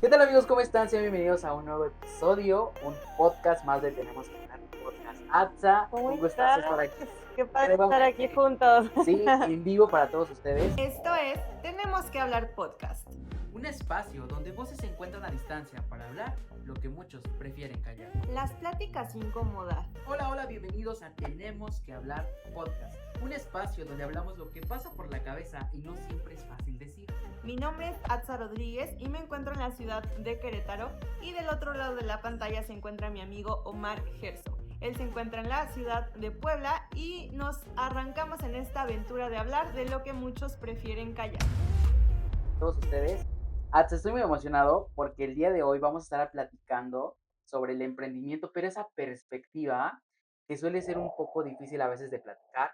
¿Qué tal amigos? ¿Cómo están? Sean bienvenidos a un nuevo episodio, un podcast más de Tenemos que hablar podcast. Atza, ¿Cómo un gustazo estás? estar aquí. Qué padre estar aquí Nuevamente, juntos. sí, en vivo para todos ustedes. Esto es Tenemos que hablar podcast. Un espacio donde voces se encuentran a distancia para hablar lo que muchos prefieren callar. Las pláticas incómodas. Hola, bienvenidos a Tenemos que hablar podcast. Un espacio donde hablamos lo que pasa por la cabeza y no siempre es fácil decir. Mi nombre es Atza Rodríguez y me encuentro en la ciudad de Querétaro y del otro lado de la pantalla se encuentra mi amigo Omar Gerso. Él se encuentra en la ciudad de Puebla y nos arrancamos en esta aventura de hablar de lo que muchos prefieren callar. Todos ustedes. Atza, estoy muy emocionado porque el día de hoy vamos a estar platicando sobre el emprendimiento, pero esa perspectiva que suele ser un poco difícil a veces de platicar,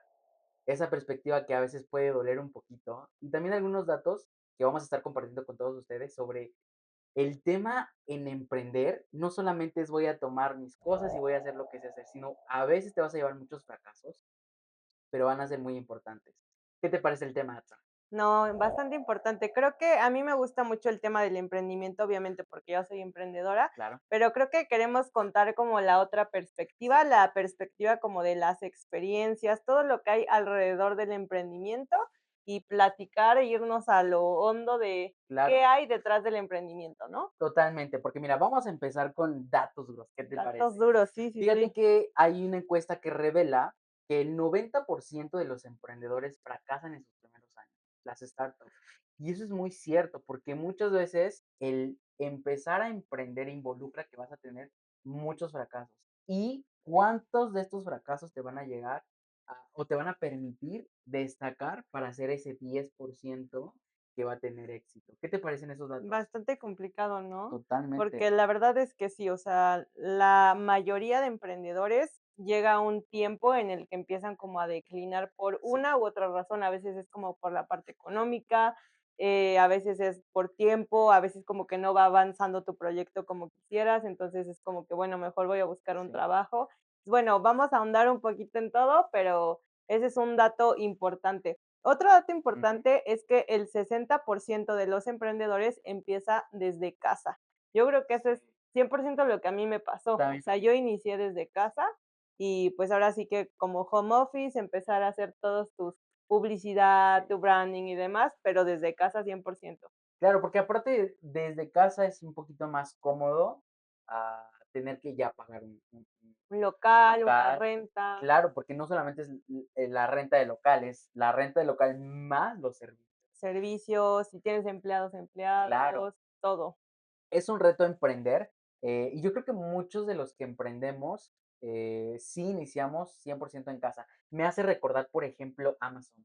esa perspectiva que a veces puede doler un poquito, y también algunos datos que vamos a estar compartiendo con todos ustedes sobre el tema en emprender. No solamente es voy a tomar mis cosas y voy a hacer lo que sé hacer, sino a veces te vas a llevar muchos fracasos, pero van a ser muy importantes. ¿Qué te parece el tema, Atza? No, bastante importante. Creo que a mí me gusta mucho el tema del emprendimiento, obviamente, porque yo soy emprendedora, Claro. pero creo que queremos contar como la otra perspectiva, la perspectiva como de las experiencias, todo lo que hay alrededor del emprendimiento y platicar e irnos a lo hondo de Claro, qué hay detrás del emprendimiento, ¿no? totalmente, porque mira, vamos a empezar con datos duros, ¿qué te Datos parece? duros, sí, sí, Fíjate sí. que hay una encuesta que revela que el 90% de los emprendedores fracasan en sus primeros años, las startups. Y eso es muy cierto, porque muchas veces el empezar a emprender involucra que vas a tener muchos fracasos. ¿Y cuántos de estos fracasos te van a llegar o te van a permitir destacar para ser ese 10% que va a tener éxito? ¿Qué te parecen esos datos? Bastante complicado, ¿no? Totalmente. Porque la verdad es que sí, o sea, la mayoría de emprendedores llega a un tiempo en el que empiezan como a declinar por Sí, una u otra razón. A veces es como por la parte económica, a veces es por tiempo, a veces como que no va avanzando tu proyecto como quisieras, entonces es como que, bueno, mejor voy a buscar un sí. trabajo. Bueno, vamos a ahondar un poquito en todo, pero ese es un dato importante. Otro dato Ujú. importante es que el 60% de los emprendedores empieza desde casa. Yo creo que eso es Sí, 100% lo que a mí me pasó. O también. sea, yo inicié desde casa y pues ahora sí que como home office, empezar a hacer todos tus publicidad, Sí. tu branding y demás, pero desde casa 100%. Claro, porque aparte desde casa es un poquito más cómodo a tener que ya pagar Un un local, una local. renta, Claro, porque no solamente es la renta de local, es la renta de local más los servicios. servicios, si tienes empleados, Claro, empleados, todo. es un reto emprender, y yo creo que muchos de los que emprendemos, sí iniciamos 100% en casa. Me hace recordar, por ejemplo, Amazon.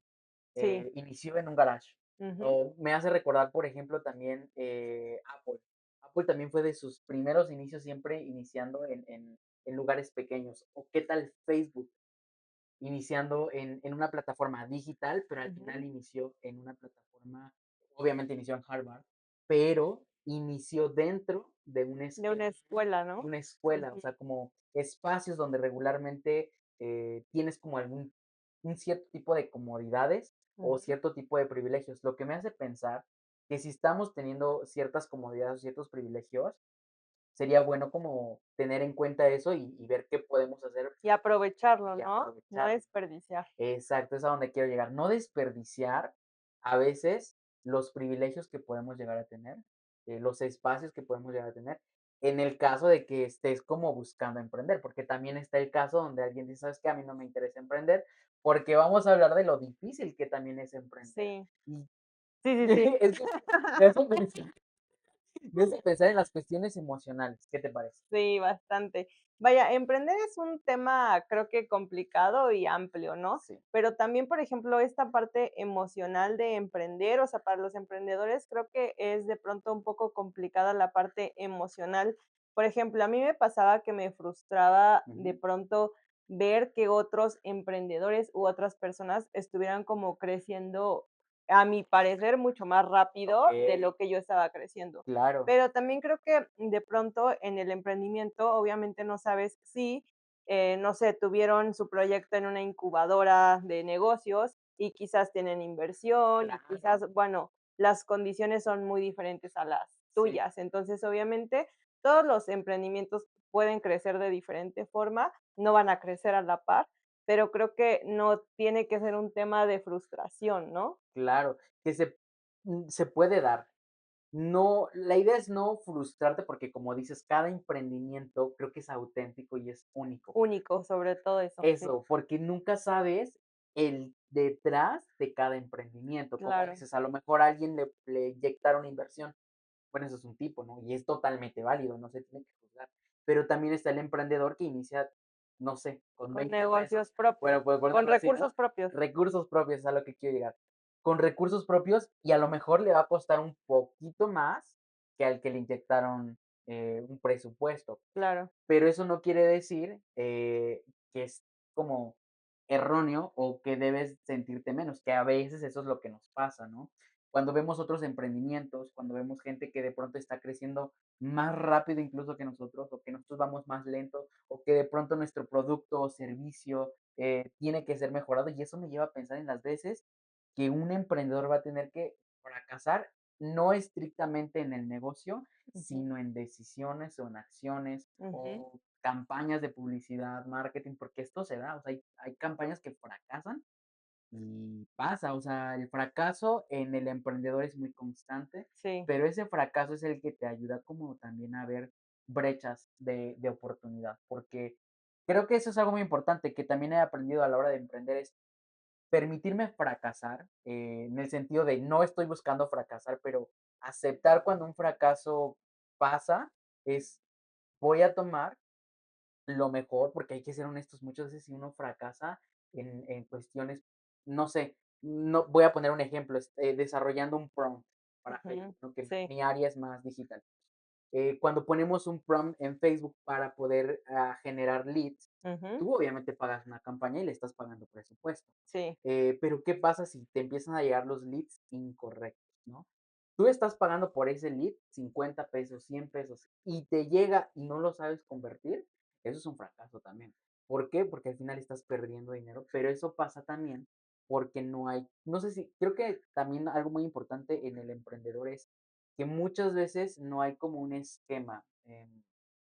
Sí. Inició en un garage. Ujú. O me hace recordar, por ejemplo, también, Apple. Apple también fue de sus primeros inicios siempre iniciando en lugares pequeños. O qué tal Facebook, iniciando en una plataforma digital, pero al Ujú. final inició en una plataforma, obviamente inició en Harvard, pero inició dentro de De una escuela, ¿no? una escuela, o Ujú, sea, como espacios donde regularmente tienes como un cierto tipo de comodidades o ujú. cierto tipo de privilegios, lo que me hace pensar que si estamos teniendo ciertas comodidades o ciertos privilegios, sería bueno como tener en cuenta eso y ver qué podemos hacer Y aprovecharlo, y ¿no? No aprovecharlo. desperdiciar. Exacto, es a donde quiero llegar. No desperdiciar a veces los privilegios que podemos llegar a tener, los espacios que podemos llegar a tener, en el caso de que estés como buscando emprender, porque también está el caso donde alguien dice, ¿sabes qué? A mí no me interesa emprender, porque vamos a hablar de lo difícil que también es emprender. Sí, Y sí, sí, sí. es que me hace pensar en las cuestiones emocionales. ¿Qué te parece? Sí, bastante. Vaya, emprender es un tema, creo que complicado y amplio, ¿no? Sí. Pero también, por ejemplo, esta parte emocional de emprender, o sea, para los emprendedores creo que es de pronto un poco complicada la parte emocional. Por ejemplo, a mí me pasaba que me frustraba de Ujú. pronto ver que otros emprendedores u otras personas estuvieran como creciendo, a mi parecer, mucho más rápido de Ok, lo que yo estaba creciendo. claro. Pero también creo que de pronto en el emprendimiento, obviamente no sabes si, no sé, tuvieron su proyecto en una incubadora de negocios y quizás tienen inversión y Claro. quizás, bueno, las condiciones son muy diferentes a las Sí, tuyas. Entonces, obviamente, todos los emprendimientos pueden crecer de diferente forma, no van a crecer a la par, pero creo que no tiene que ser un tema de frustración, ¿no? claro, que se puede dar. No, la idea es no frustrarte porque, como dices, cada emprendimiento creo que es auténtico y es único. Único, sobre todo eso, sí, Eso, porque nunca sabes el detrás de cada emprendimiento. Como claro. dices, a lo mejor a alguien le inyectaron inversión. Bueno, eso es un tipo, ¿no? Y es totalmente válido, no se tiene que juzgar. Pero también está el emprendedor que inicia, no sé, con Con 20 pesos. negocios propios, Bueno, pues con ponerlo así, ¿no? recursos propios. Recursos propios es a lo que quiero llegar. Con recursos propios y a lo mejor le va a costar un poquito más que al que le inyectaron un presupuesto. Claro. Pero eso no quiere decir, que es como erróneo o que debes sentirte menos, que a veces eso es lo que nos pasa, ¿no? Cuando vemos otros emprendimientos, cuando vemos gente que de pronto está creciendo más rápido incluso que nosotros, o que nosotros vamos más lento, o que de pronto nuestro producto o servicio, tiene que ser mejorado, y eso me lleva a pensar en las veces que un emprendedor va a tener que fracasar, no estrictamente en el negocio, Ujú, sino en decisiones o en acciones ujú. o campañas de publicidad, marketing, porque esto se da, o sea, hay campañas que fracasan y pasa, o sea, el fracaso en el emprendedor es muy constante, Sí, pero ese fracaso es el que te ayuda como también a ver brechas de oportunidad, porque creo que eso es algo muy importante que también he aprendido a la hora de emprender, es permitirme fracasar, en el sentido de no estoy buscando fracasar, pero aceptar cuando un fracaso pasa, es voy a tomar lo mejor, porque hay que ser honestos, muchas veces si uno fracasa en cuestiones, no sé, no voy a poner un ejemplo, desarrollando un prompt para Facebook, ujú, ¿no? Que sí, mi área es más digital. Cuando ponemos un prompt en Facebook para poder generar leads, ujú, tú obviamente pagas una campaña y le estás pagando presupuesto. sí, Pero ¿qué pasa si te empiezan a llegar los leads incorrectos, no? Tú estás pagando por ese lead 50 pesos, 100 pesos y te llega y no lo sabes convertir, eso es un fracaso también. ¿Por qué? Porque al final estás perdiendo dinero, pero eso pasa también porque no hay, no sé si, creo que también algo muy importante en el emprendedor es que muchas veces no hay como un esquema,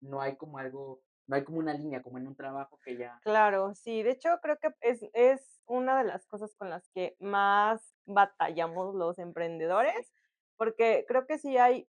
no hay como algo, no hay como una línea, como en un trabajo que ya, claro, sí. De hecho, creo que es una de las cosas con las que más batallamos los sí, emprendedores, porque creo que sí hay,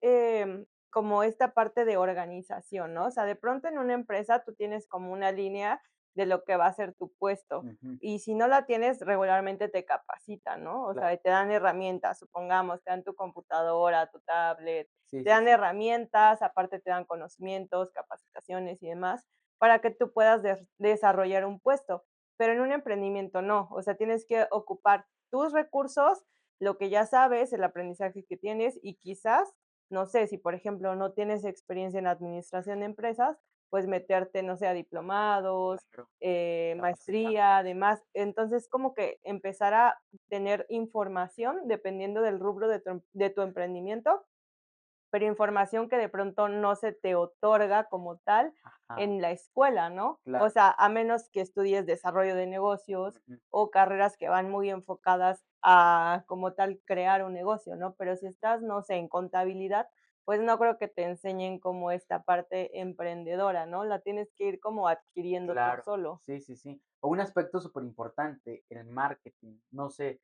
como esta parte de organización, ¿no? O sea, de pronto en una empresa tú tienes como una línea de lo que va a ser tu puesto, ujú, y si no la tienes, regularmente te capacitan, ¿no? O sea, claro, y te dan herramientas, supongamos, te dan tu computadora, tu tablet, sí, te sí, dan sí, herramientas, aparte te dan conocimientos, capacitaciones y demás para que tú puedas desarrollar un puesto, pero en un emprendimiento no, o sea, tienes que ocupar tus recursos, lo que ya sabes, el aprendizaje que tienes y quizás, no sé, si por ejemplo no tienes experiencia en administración de empresas, pues meterte, no sé, a diplomados, claro, maestría, capacitarte. además, entonces como que empezar a tener información dependiendo del rubro de tu emprendimiento, pero información que de pronto no se te otorga como tal Ajá, en la escuela, ¿no? O claro, sea, a menos que estudies desarrollo de negocios ujú, o carreras que van muy enfocadas a, como tal, crear un negocio, ¿no? Pero si estás, no sé, en contabilidad, pues no creo que te enseñen como esta parte emprendedora, ¿no? La tienes que ir como adquiriendo tú claro, solo. sí, sí, sí. O un aspecto súper importante, el marketing, no sé,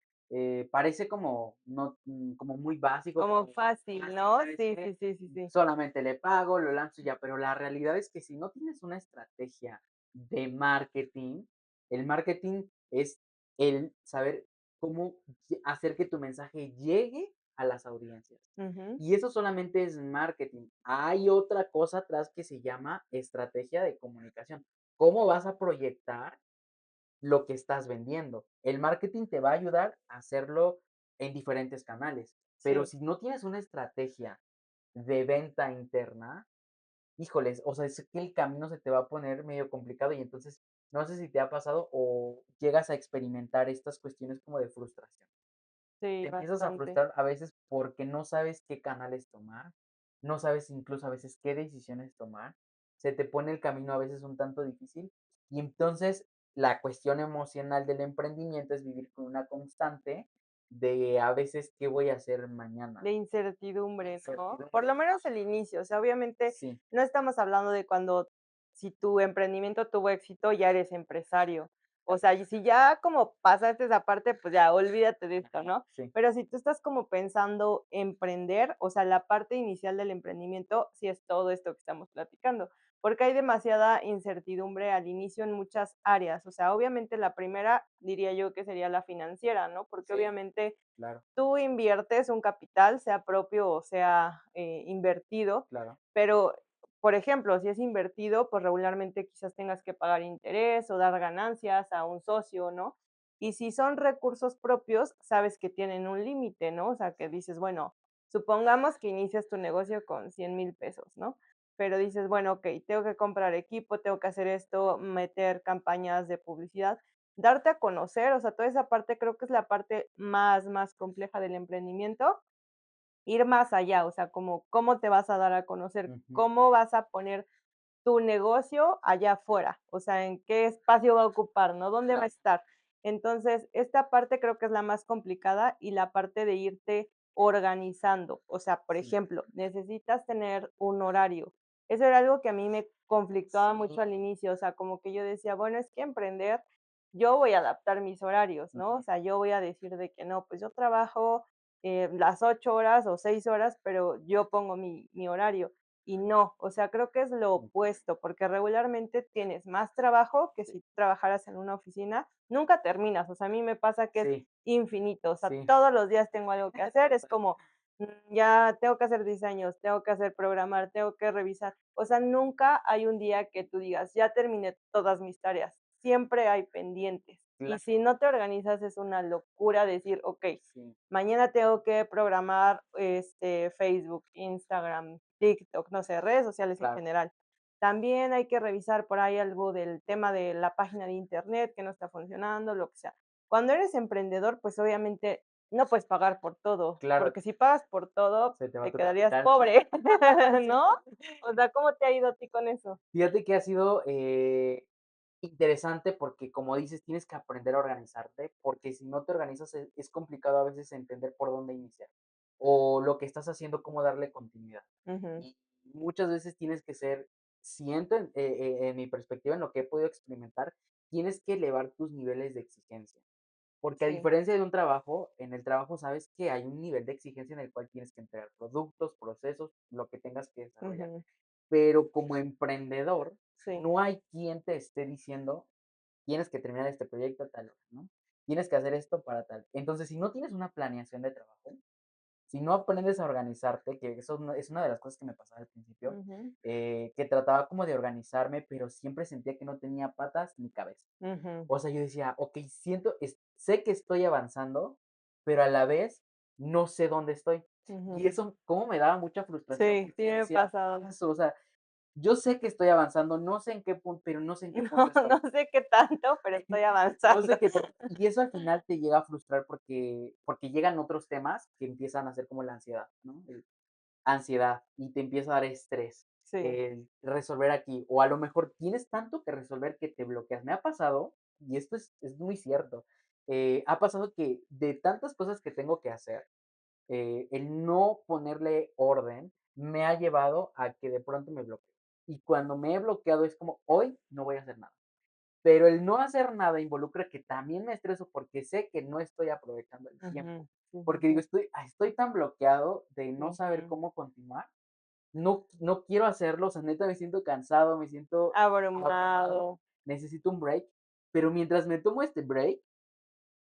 parece como, no, como muy básico, Como como fácil, fácil, ¿no? ¿sabes Sí, qué? sí, sí, sí, sí. Solamente le pago, lo lanzo y ya, pero la realidad es que si no tienes una estrategia de marketing, el marketing es el saber cómo hacer que tu mensaje llegue a las audiencias. Ujú, Y eso solamente es marketing. Hay otra cosa atrás que se llama estrategia de comunicación. ¿Cómo vas a proyectar lo que estás vendiendo? El marketing te va a ayudar a hacerlo en diferentes canales, pero sí, si no tienes una estrategia de venta interna, híjoles, o sea, es que el camino se te va a poner medio complicado y entonces no sé si te ha pasado o llegas a experimentar estas cuestiones como de frustración. sí, Te empiezas a bastante. frustrar a veces porque no sabes qué canales tomar, no sabes incluso a veces qué decisiones tomar, se te pone el camino a veces un tanto difícil y entonces la cuestión emocional del emprendimiento es vivir con una constante de a veces qué voy a hacer mañana. De incertidumbre, ¿no? Por Incertidumbre. lo menos el inicio, o sea, obviamente Sí, no estamos hablando de cuando si tu emprendimiento tuvo éxito, ya eres empresario. O sea, y si ya como pasaste esa parte, pues ya olvídate de esto, ¿no? sí, Pero si tú estás como pensando emprender, o sea, la parte inicial del emprendimiento sí es todo esto que estamos platicando, porque hay demasiada incertidumbre al inicio en muchas áreas. O sea, obviamente la primera diría yo que sería la financiera, ¿no? Porque sí, obviamente claro, tú inviertes un capital, sea propio o sea, invertido, claro. pero, por ejemplo, si es invertido, pues regularmente quizás tengas que pagar interés o dar ganancias a un socio, ¿no? Y si son recursos propios, sabes que tienen un límite, ¿no? O sea, que dices, bueno, supongamos que inicias tu negocio con 100,000 pesos, ¿no? Pero dices, bueno, ok, tengo que comprar equipo, tengo que hacer esto, meter campañas de publicidad, darte a conocer, o sea, toda esa parte creo que es la parte más compleja del emprendimiento, ir más allá, o sea, como cómo te vas a dar a conocer, Ujú, cómo vas a poner tu negocio allá afuera, o sea, en qué espacio va a ocupar, ¿no? ¿Dónde va a claro, estar? Entonces, esta parte creo que es la más complicada y la parte de irte organizando. O sea, por sí, ejemplo, necesitas tener un horario. Eso era algo que a mí me conflictaba mucho sí, al inicio, o sea, como que yo decía, bueno, es que emprender, yo voy a adaptar mis horarios, ¿no? O ujú, sea, yo voy a decir de que no, pues yo trabajo las 8 horas o 6 horas, pero yo pongo mi horario. Y no, o sea, creo que es lo ujú, opuesto, porque regularmente tienes más trabajo que sí, si trabajaras en una oficina, nunca terminas, o sea, a mí me pasa que es sí, infinito, o sea, sí, todos los días tengo algo que hacer, es como, ya tengo que hacer diseños, tengo que hacer programar, tengo que revisar, o sea, nunca hay un día que tú digas, ya terminé todas mis tareas, siempre hay pendientes. Y si claro, no te organizas es una locura decir, ok, sí, mañana tengo que programar, Facebook, Instagram, TikTok, no sé, redes sociales en claro, general. También hay que revisar por ahí algo del tema de la página de internet que no está funcionando, lo que sea. Cuando eres emprendedor, pues obviamente no puedes pagar por todo, claro, porque si pagas por todo, se te va te tu quedarías capital. pobre, Sí. ¿no? O sea, ¿cómo te ha ido a ti con eso? Fíjate que ha sido, interesante porque, como dices, tienes que aprender a organizarte, porque si no te organizas es complicado a veces entender por dónde iniciar, o lo que estás haciendo, cómo darle continuidad. Ujú, Y muchas veces tienes que ser, siento en mi perspectiva, en lo que he podido experimentar, tienes que elevar tus niveles de exigencia. Porque a sí, diferencia de un trabajo, en el trabajo sabes que hay un nivel de exigencia en el cual tienes que entregar productos, procesos, lo que tengas que desarrollar. ujú, Pero como emprendedor, sí, no hay quien te esté diciendo: "Tienes que terminar este proyecto a tal hora", ¿no? "Tienes que hacer esto para tal". Entonces, si no tienes una planeación de trabajo, si no aprendes a organizarte, que eso es una de las cosas que me pasaba al principio, ujú, que trataba como de organizarme, pero siempre sentía que no tenía patas ni cabeza. ujú, O sea, yo decía: "Okey, sé que estoy avanzando, pero a la vez no sé dónde estoy". Y ujú. eso, cómo me daba mucha frustración, Sí, sí porque me ha decía: pasado. "Paso, o sea, yo sé que estoy avanzando, no sé en qué punto, pero no sé en qué No, punto estoy". no sé qué tanto, pero estoy No avanzando. sé qué y eso al final te llega a frustrar porque llegan otros temas que empiezan a ser como la ansiedad, ¿no? Ansiedad, y te empieza a dar estrés, Sí, el resolver aquí, o a lo mejor tienes tanto que resolver que te bloqueas. Me ha pasado, y esto es muy cierto, ha pasado que de tantas cosas que tengo que hacer, el no ponerle orden me ha llevado a que de pronto me bloqueo. Y cuando me he bloqueado es como, hoy no voy a hacer nada. Pero el no hacer nada involucra que también me estreso porque sé que no estoy aprovechando el tiempo. ujú, sí, sí, Porque digo, sí, estoy tan bloqueado de no saber ujú. cómo continuar, no quiero hacerlo, o sea, neta me siento cansado, me siento abrumado, Abrumado. necesito un break, pero mientras me tomo este break,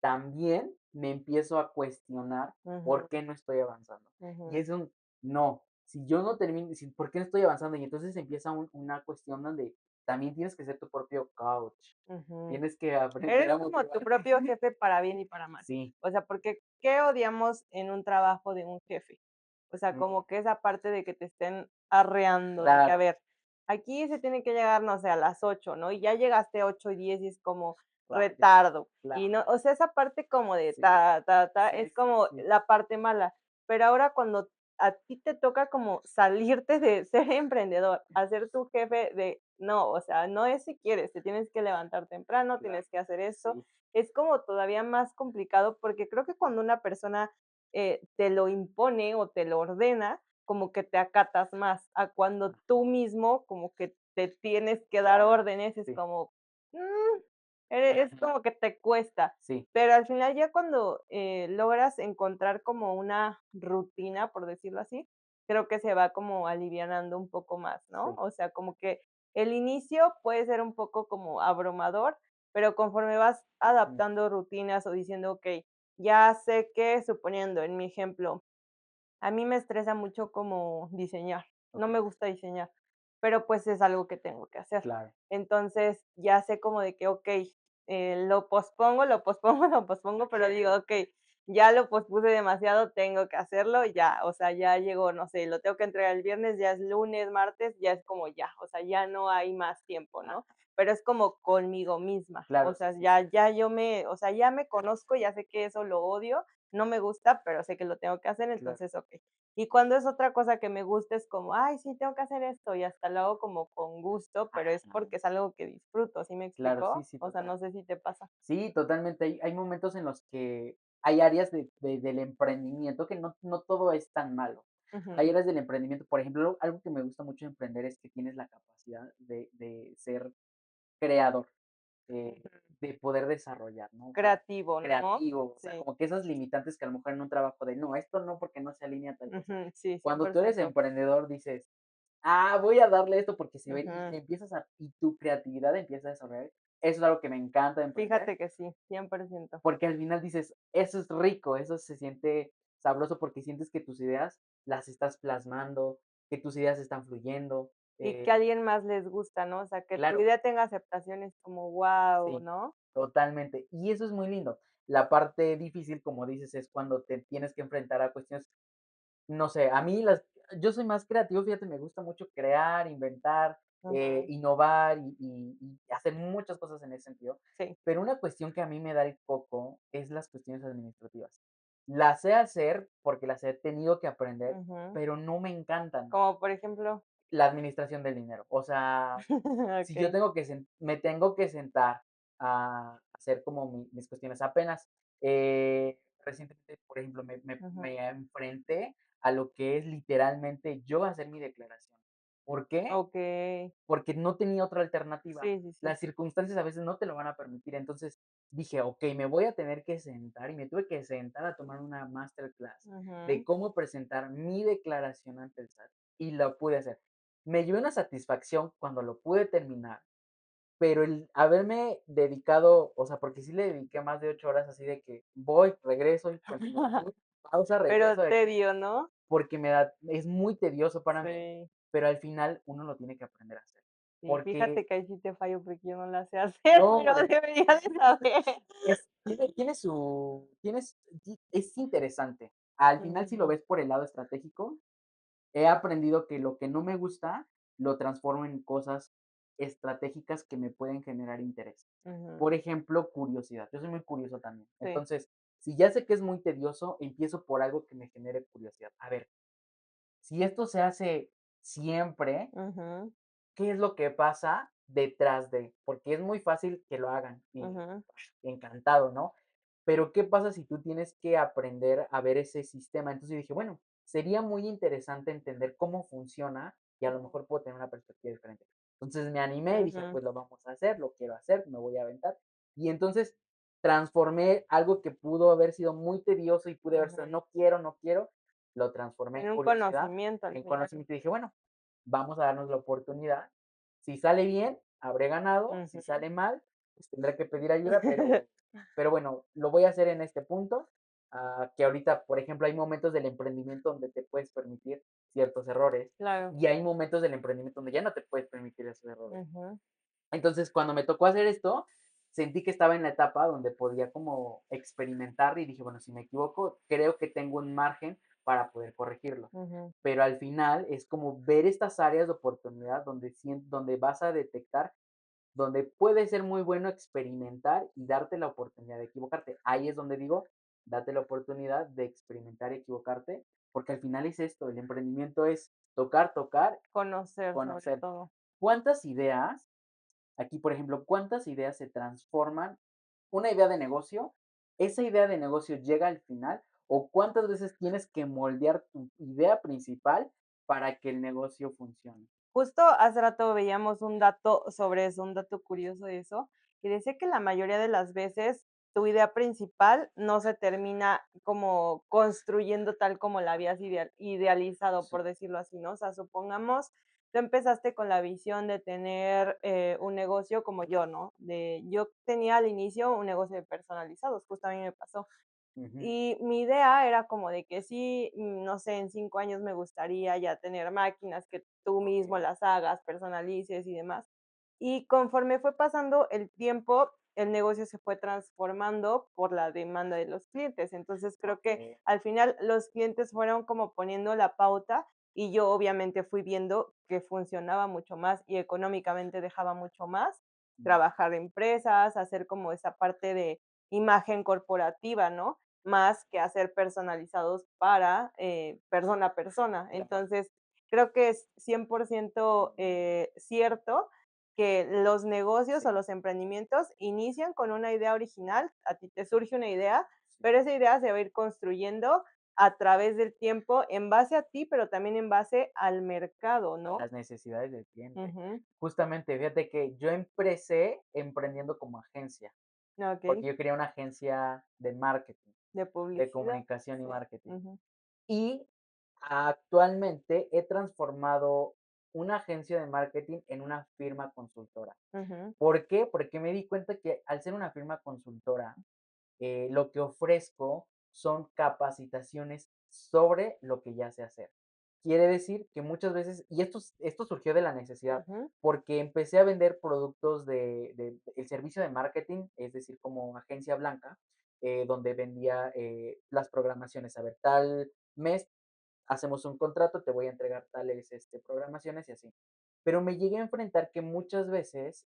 también me empiezo a cuestionar Ujú, por qué no estoy avanzando. Y ujú, es un no, si yo no termino, si, ¿por qué no estoy avanzando? Y entonces empieza una cuestión donde también tienes que ser tu propio coach, ujú. tienes que aprender Eres a como tu motivarte. propio jefe para bien y para mal. Sí, O sea, porque, ¿qué odiamos en un trabajo de un jefe? O sea, mm, como que esa parte de que te estén arreando, de que, a claro, ver, aquí se tiene que llegar, no sé, a las 8, ¿no? Y ya llegaste 8:10 y es como vaya, retardo. Y claro, no, o sea, esa parte como de sí, ta, ta, ta, sí, es sí, como sí, la parte mala. Pero ahora cuando a ti te toca como salirte de ser emprendedor, a ser tu jefe de no, o sea, no es si quieres, te tienes que levantar temprano, Claro, tienes que hacer esto. sí, Es como todavía más complicado porque creo que cuando una persona te lo impone o te lo ordena, como que te acatas más a cuando tú mismo como que te tienes que dar órdenes, es sí, como, mm, es como que te cuesta. sí, Pero al final ya cuando, logras encontrar como una rutina, por decirlo así, creo que se va como alivianando un poco más, ¿no? sí, O sea, como que el inicio puede ser un poco como abrumador, pero conforme vas mm, adaptando rutinas o diciendo: "Okey, ya sé que", suponiendo en mi ejemplo, a mí me estresa mucho como diseñar, no me okey, gusta diseñar, pero, pues, es algo que tengo que hacer. claro, Entonces, ya sé como de que, okey, lo pospongo, lo pospongo, lo pospongo, pero digo: "Okey, ya lo pospuse demasiado, tengo que hacerlo, ya", o sea, ya llegó, no sé, lo tengo que entregar el viernes, ya es lunes, martes, ya es como ya, o sea, ya no hay más tiempo, ah, ¿no? Pero es como conmigo misma, o claro, sí, sea, sí, ya yo me o sea, ya me conozco, ya sé que eso lo odio, no me gusta, pero sé que lo tengo que hacer, claro, entonces, okey. Y cuando es otra cosa que me gusta, es como: "Ay, sí, tengo que hacer esto", y hasta lo hago como con gusto, pero es ajá, porque es algo que disfruto, ¿sí me claro, sí, explicó? sí, O sea, total. no sé si te pasa. Sí, totalmente. Hay momentos en los que hay áreas del emprendimiento que no todo es tan malo. Hay Ujú, áreas del emprendimiento, por ejemplo, algo que me gusta mucho de emprender es que tienes la capacidad de ser creador, ujú. de poder desarrollar, ¿no? O sea, Creativo, ¿no? creativo, o sea, Sí. como que esas limitantes que a lo mejor en un trabajo de no, esto no porque no se alinea a tal cosa. Ujú, sí, Cuando tú eres 100%. emprendedor dices, ah, voy a darle esto porque se ve y Ujú. empiezas a, y tu creatividad empieza a desarrollar. Eso es algo que me encanta de emprender Fíjate que sí, 100%. porque al final dices, eso es rico, eso se siente sabroso porque sientes que tus ideas las estás plasmando, que tus ideas están fluyendo. Y que a alguien más les gusta, ¿no? O sea, que tu Claro, idea tenga aceptación es como, guau, sí, ¿no? totalmente. Y eso es muy lindo. La parte difícil, como dices, es cuando te tienes que enfrentar a cuestiones, no sé, a mí yo soy más creativo, fíjate, me gusta mucho crear, inventar, Ujú. innovar y hacer muchas cosas en ese sentido. Sí. Pero una cuestión que a mí me da el coco es las cuestiones administrativas. Las sé hacer porque las he tenido que aprender, Ujú. pero no me encantan. Como por ejemplo. La administración del dinero. O sea, si yo Okey, tengo que me tengo que sentar a hacer como mis cuestiones. Apenas, recientemente, por ejemplo, ujú. me enfrenté a lo que es literalmente yo hacer mi declaración. ¿Por qué? Okey. Porque no tenía otra alternativa. Sí, sí, sí. Las circunstancias a veces no te lo van a permitir. Entonces dije: "Okey, me voy a tener que sentar", y me tuve que sentar a tomar una masterclass de Ujú. cómo presentar mi declaración ante el SAT, y lo pude hacer. Me llevé una satisfacción cuando lo pude terminar, pero el haberme dedicado, o sea, porque sí le dediqué más de 8 horas así de que voy, regreso y continúo, voy, pausa, Pero regreso de que tedio, ¿no? porque es muy tedioso para mí, Sí, pero al final uno lo tiene que aprender a hacer. sí, Porque fíjate que ahí sí te fallo porque yo no la sé hacer, no, pero hombre, debería de saber. tiene su es interesante. Al final, si lo Ujú, ves por el lado estratégico, he aprendido que lo que no me gusta, lo transformo en cosas estratégicas que me pueden generar interés. ujú, Por ejemplo, curiosidad. Yo soy muy curioso también. sí, Entonces, si ya sé que es muy tedioso, empiezo por algo que me genere curiosidad. A ver, si esto se hace siempre, ujú, ¿qué es lo que pasa detrás de? Porque es muy fácil que lo hagan y ujú, encantado, ¿no? Pero, ¿qué pasa si tú tienes que aprender a ver ese sistema? Entonces dije, bueno, sería muy interesante entender cómo funciona y a lo mejor puedo tener una perspectiva diferente. Entonces me animé y dije, ujú, pues lo vamos a hacer, lo quiero hacer, me voy a aventar. Y entonces transformé algo que pudo haber sido muy tedioso y pude haber ujú. sido, no quiero, no quiero, lo transformé en En un curiosidad, conocimiento al en final. conocimiento y dije, bueno, vamos a darnos la oportunidad. Si sale bien, habré ganado. Si Ujú. sale mal, pues tendré que pedir ayuda, pero bueno, lo voy a hacer en este punto, que ahorita, por ejemplo, hay momentos del emprendimiento donde te puedes permitir ciertos errores Claro, y hay momentos del emprendimiento donde ya no te puedes permitir esos errores. ujú, Entonces, cuando me tocó hacer esto, sentí que estaba en la etapa donde podía como experimentar y dije, bueno, si me equivoco, creo que tengo un margen para poder corregirlo. ujú, Pero al final es como ver estas áreas de oportunidad donde vas a detectar, donde puede ser muy bueno experimentar y darte la oportunidad de equivocarte. Ahí es donde digo, date la oportunidad de experimentar y equivocarte, porque al final es esto, el emprendimiento es tocar, tocar, Conocer sobre conocer. todo. ¿Cuántas ideas, aquí por ejemplo, cuántas ideas se transforman una idea de negocio, esa idea de negocio llega al final, o cuántas veces tienes que moldear tu idea principal para que el negocio funcione? Justo hace rato veíamos un dato sobre eso, un dato curioso de eso, que decía que la mayoría de las veces tu idea principal no se termina como construyendo tal como la habías idealizado, Sí. por decirlo así, ¿no? O sea, supongamos, tú empezaste con la visión de tener un negocio como yo, ¿no? Yo tenía al inicio un negocio de personalizados, justo a mí me pasó. Ujú. Y mi idea era como de que sí, no sé, en 5 años me gustaría ya tener máquinas que tú mismo las hagas, personalices y demás. Y conforme fue pasando el tiempo, el negocio se fue transformando por la demanda de los clientes. Entonces, creo que Okey. al final los clientes fueron como poniendo la pauta y yo obviamente fui viendo que funcionaba mucho más y económicamente dejaba mucho más trabajar en empresas, hacer como esa parte de imagen corporativa, ¿no? Más que hacer personalizados para persona a persona. Entonces, creo que es 100% cierto que los negocios Sí, o los emprendimientos inician con una idea original, a ti te surge una idea, sí. pero esa idea se va a ir construyendo a través del tiempo en base a ti, pero también en base al mercado, A ¿no? las necesidades del cliente. Ujú. Justamente, fíjate que yo empecé emprendiendo como agencia, Ok, porque yo quería una agencia de marketing, de de publicidad. comunicación y Sí. marketing. Ujú, Y actualmente he transformado una agencia de marketing en una firma consultora. ujú, ¿Por qué? Porque me di cuenta que al ser una firma consultora, lo que ofrezco son capacitaciones sobre lo que ya sé hacer. Quiere decir que muchas veces, y esto surgió de la necesidad, ujú, porque empecé a vender productos de el servicio de marketing, es decir, como agencia blanca, donde vendía las programaciones. A ver, tal mes hacemos un contrato, te voy a entregar tales programaciones y así. Pero me llegué a enfrentar que muchas veces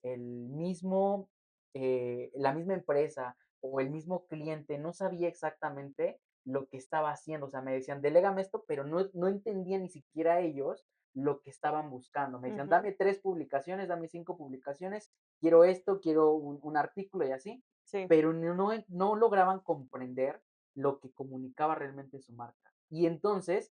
la misma empresa o el mismo cliente no sabía exactamente lo que estaba haciendo. O sea, me decían, delégame esto, pero no entendían ni siquiera ellos lo que estaban buscando. Me decían, ujú. dame 3 publicaciones, dame 5 publicaciones, quiero esto, quiero un artículo y así, Sí. pero no lograban comprender lo que comunicaba realmente su marca. Y entonces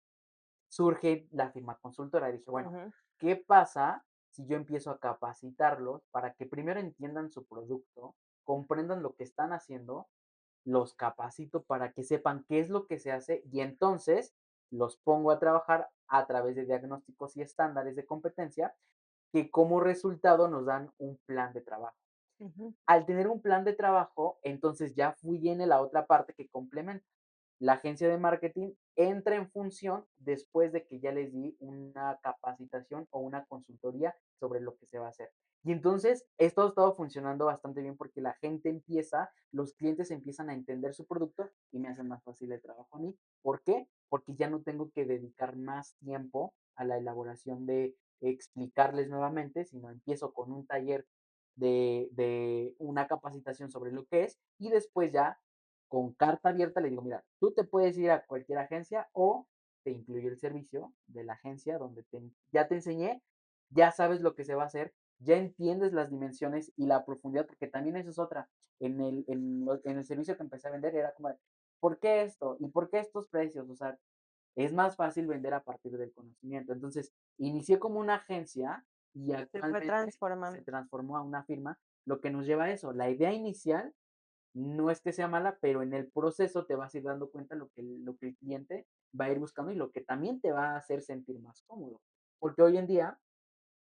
surge la firma consultora. Dije, bueno, Ujú, ¿qué pasa si yo empiezo a capacitarlos para que primero entiendan su producto, comprendan lo que están haciendo, los capacito para que sepan qué es lo que se hace y entonces los pongo a trabajar a través de diagnósticos y estándares de competencia que como resultado nos dan un plan de trabajo? ujú, Al tener un plan de trabajo, entonces ya viene la otra parte que complementa. La agencia de marketing entra en función después de que ya les di una capacitación o una consultoría sobre lo que se va a hacer. Y entonces esto ha estado funcionando bastante bien porque la gente empieza, los clientes empiezan a entender su producto y me hacen más fácil el trabajo a mí. ¿Por qué? Porque ya no tengo que dedicar más tiempo a la elaboración de explicarles nuevamente, sino empiezo con un taller de una capacitación sobre lo que es y después ya con carta abierta le digo, mira, tú te puedes ir a cualquier agencia o te incluyo el servicio de la agencia donde ya te enseñé, ya sabes lo que se va a hacer, ya entiendes las dimensiones y la profundidad, porque también eso es otra. En el servicio que empecé a vender era como, ¿por qué esto? ¿Y por qué estos precios? O sea, es más fácil vender a partir del conocimiento. Entonces, inicié como una agencia y se fue actualmente se transformando. transformó a una firma, lo que nos lleva a eso. La idea inicial no es que sea mala, pero en el proceso te vas a ir dando cuenta lo que el cliente va a ir buscando y lo que también te va a hacer sentir más cómodo. Porque hoy en día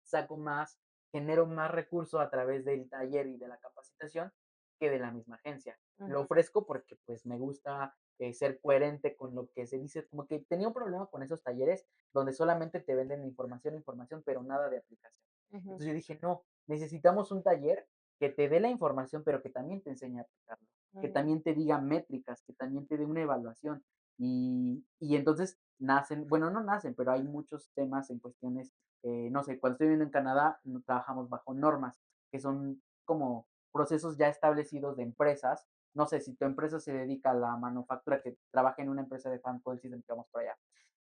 saco más, genero más recursos a través del taller y de la capacitación que de la misma agencia. Lo Ujú, ofrezco porque pues me gusta ser coherente con lo que se dice, como que tenía un problema con esos talleres donde solamente te venden información, información, pero nada de aplicación. ujú, Entonces yo dije, no, necesitamos un taller que te dé la información, pero que también te enseñe a aplicarlo, que ujú, también te diga métricas, que también te dé una evaluación. Y entonces nacen, bueno, no nacen, pero hay muchos temas en cuestiones no sé, cuando estoy viviendo en Canadá, no trabajamos bajo normas, que son como procesos ya establecidos de empresas no sé, si tu empresa se dedica a la manufactura, que trabaja en una empresa de fan call system, que vamos por allá.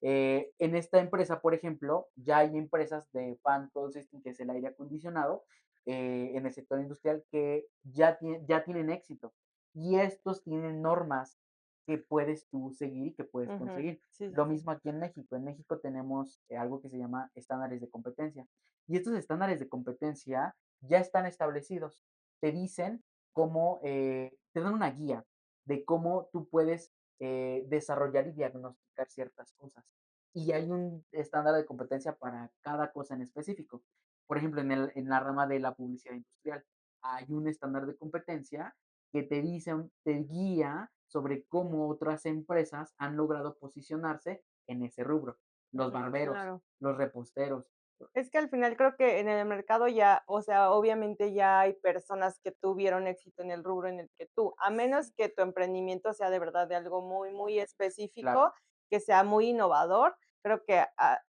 En esta empresa, por ejemplo, ya hay empresas de fan call system, que es el aire acondicionado, en el sector industrial, que ya tienen éxito. Y estos tienen normas que puedes tú seguir y que puedes Ujú. conseguir. Sí, sí, Lo sí. mismo aquí en México. En México tenemos algo que se llama estándares de competencia. Y estos estándares de competencia ya están establecidos. Te dicen cómo, te dan una guía de cómo tú puedes desarrollar y diagnosticar ciertas cosas. Y hay un estándar de competencia para cada cosa en específico. Por ejemplo, en la rama de la publicidad industrial, hay un estándar de competencia que te dice, te guía sobre cómo otras empresas han logrado posicionarse en ese rubro. Los barberos, Claro. los reposteros. Es que al final creo que en el mercado ya, o sea, obviamente ya hay personas que tuvieron éxito en el rubro en el que tú, a menos que tu emprendimiento sea de verdad de algo muy, muy Claro, específico, que sea muy innovador, creo que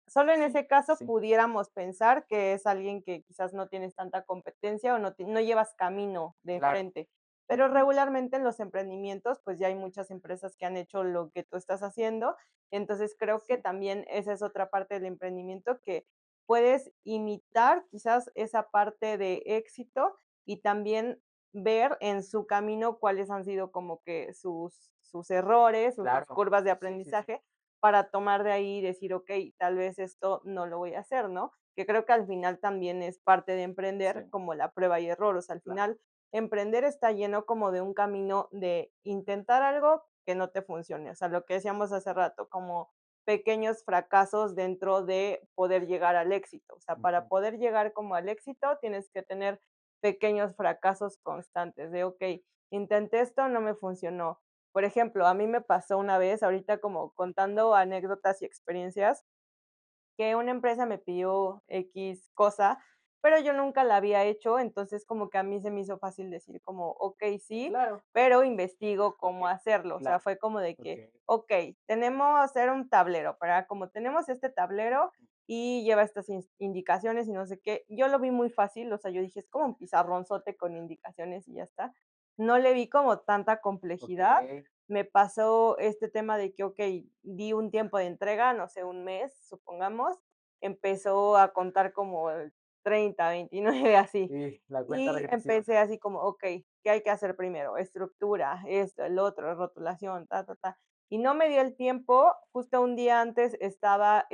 solo en sí, ese caso sí, pudiéramos pensar que es alguien que quizás no tienes tanta competencia o no llevas camino de claro. frente. Pero Ujú, regularmente en los emprendimientos, pues ya hay muchas empresas que han hecho lo que tú estás haciendo. Entonces creo que sí, también esa es otra parte del emprendimiento que puedes imitar quizás esa parte de éxito y también ver en su camino cuáles han sido como que sus errores o sus claro. curvas de Sí, sí, sí. aprendizaje para tomar de ahí y decir, ok, tal vez esto no lo voy a hacer, ¿no? Que creo que al final también es parte de Sí, emprender como la prueba y error. O sea, al claro. final emprender está lleno como de un camino de intentar algo que no te funcione. O sea, lo que decíamos hace rato, como pequeños fracasos dentro de poder llegar al éxito. O sea, para Ujú, poder llegar como al éxito tienes que tener pequeños fracasos constantes de, ok, intenté esto, no me funcionó. Por ejemplo, a mí me pasó una vez, ahorita como contando anécdotas y experiencias, que una empresa me pidió X cosa, pero yo nunca la había hecho, entonces como que a mí se me hizo fácil decir como, okey, sí, claro. pero investigo cómo Okey, hacerlo. O sea, claro. fue como de que, Okey. okey, tenemos era un tablero, para como tenemos este tablero y lleva estas indicaciones y no sé qué. Yo lo vi muy fácil, o sea, yo dije: "Es como un pizarronzote con indicaciones y ya está". No le vi como tanta complejidad. Okey. Me pasó este tema de que, okey, di un tiempo de entrega, no sé, un mes, supongamos, empezó a contar como el 30, 29, así. Sí, la cuenta Y regresiva. empecé así como, okey, ¿qué hay que hacer primero? Estructura, esto, el otro, rotulación, ta, ta, ta. Y no me dio el tiempo, justo un día antes estaba,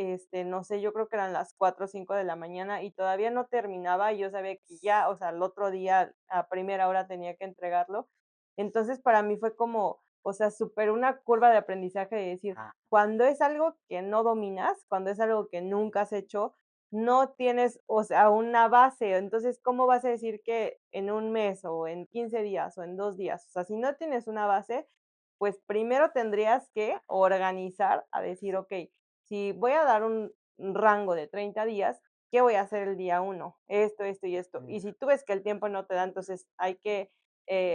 no sé, yo creo que eran las 4 o 5 de la mañana y todavía no terminaba, y yo sabía que ya, o sea, al otro día a primera hora tenía que entregarlo. Entonces, para mí fue como, o sea, súper una curva de aprendizaje de decir, Ah, cuando es algo que no dominas, cuando es algo que nunca has hecho, no tienes, o sea, una base. Entonces, ¿cómo vas a decir que en un mes o en 15 días o en 2 días? O sea, si no tienes una base, pues primero tendrías que organizar a decir, sí, okey, si voy a dar un rango de 30 días, ¿qué voy a hacer el día uno? Esto y esto. Y si tú ves que el tiempo no te da, entonces hay que,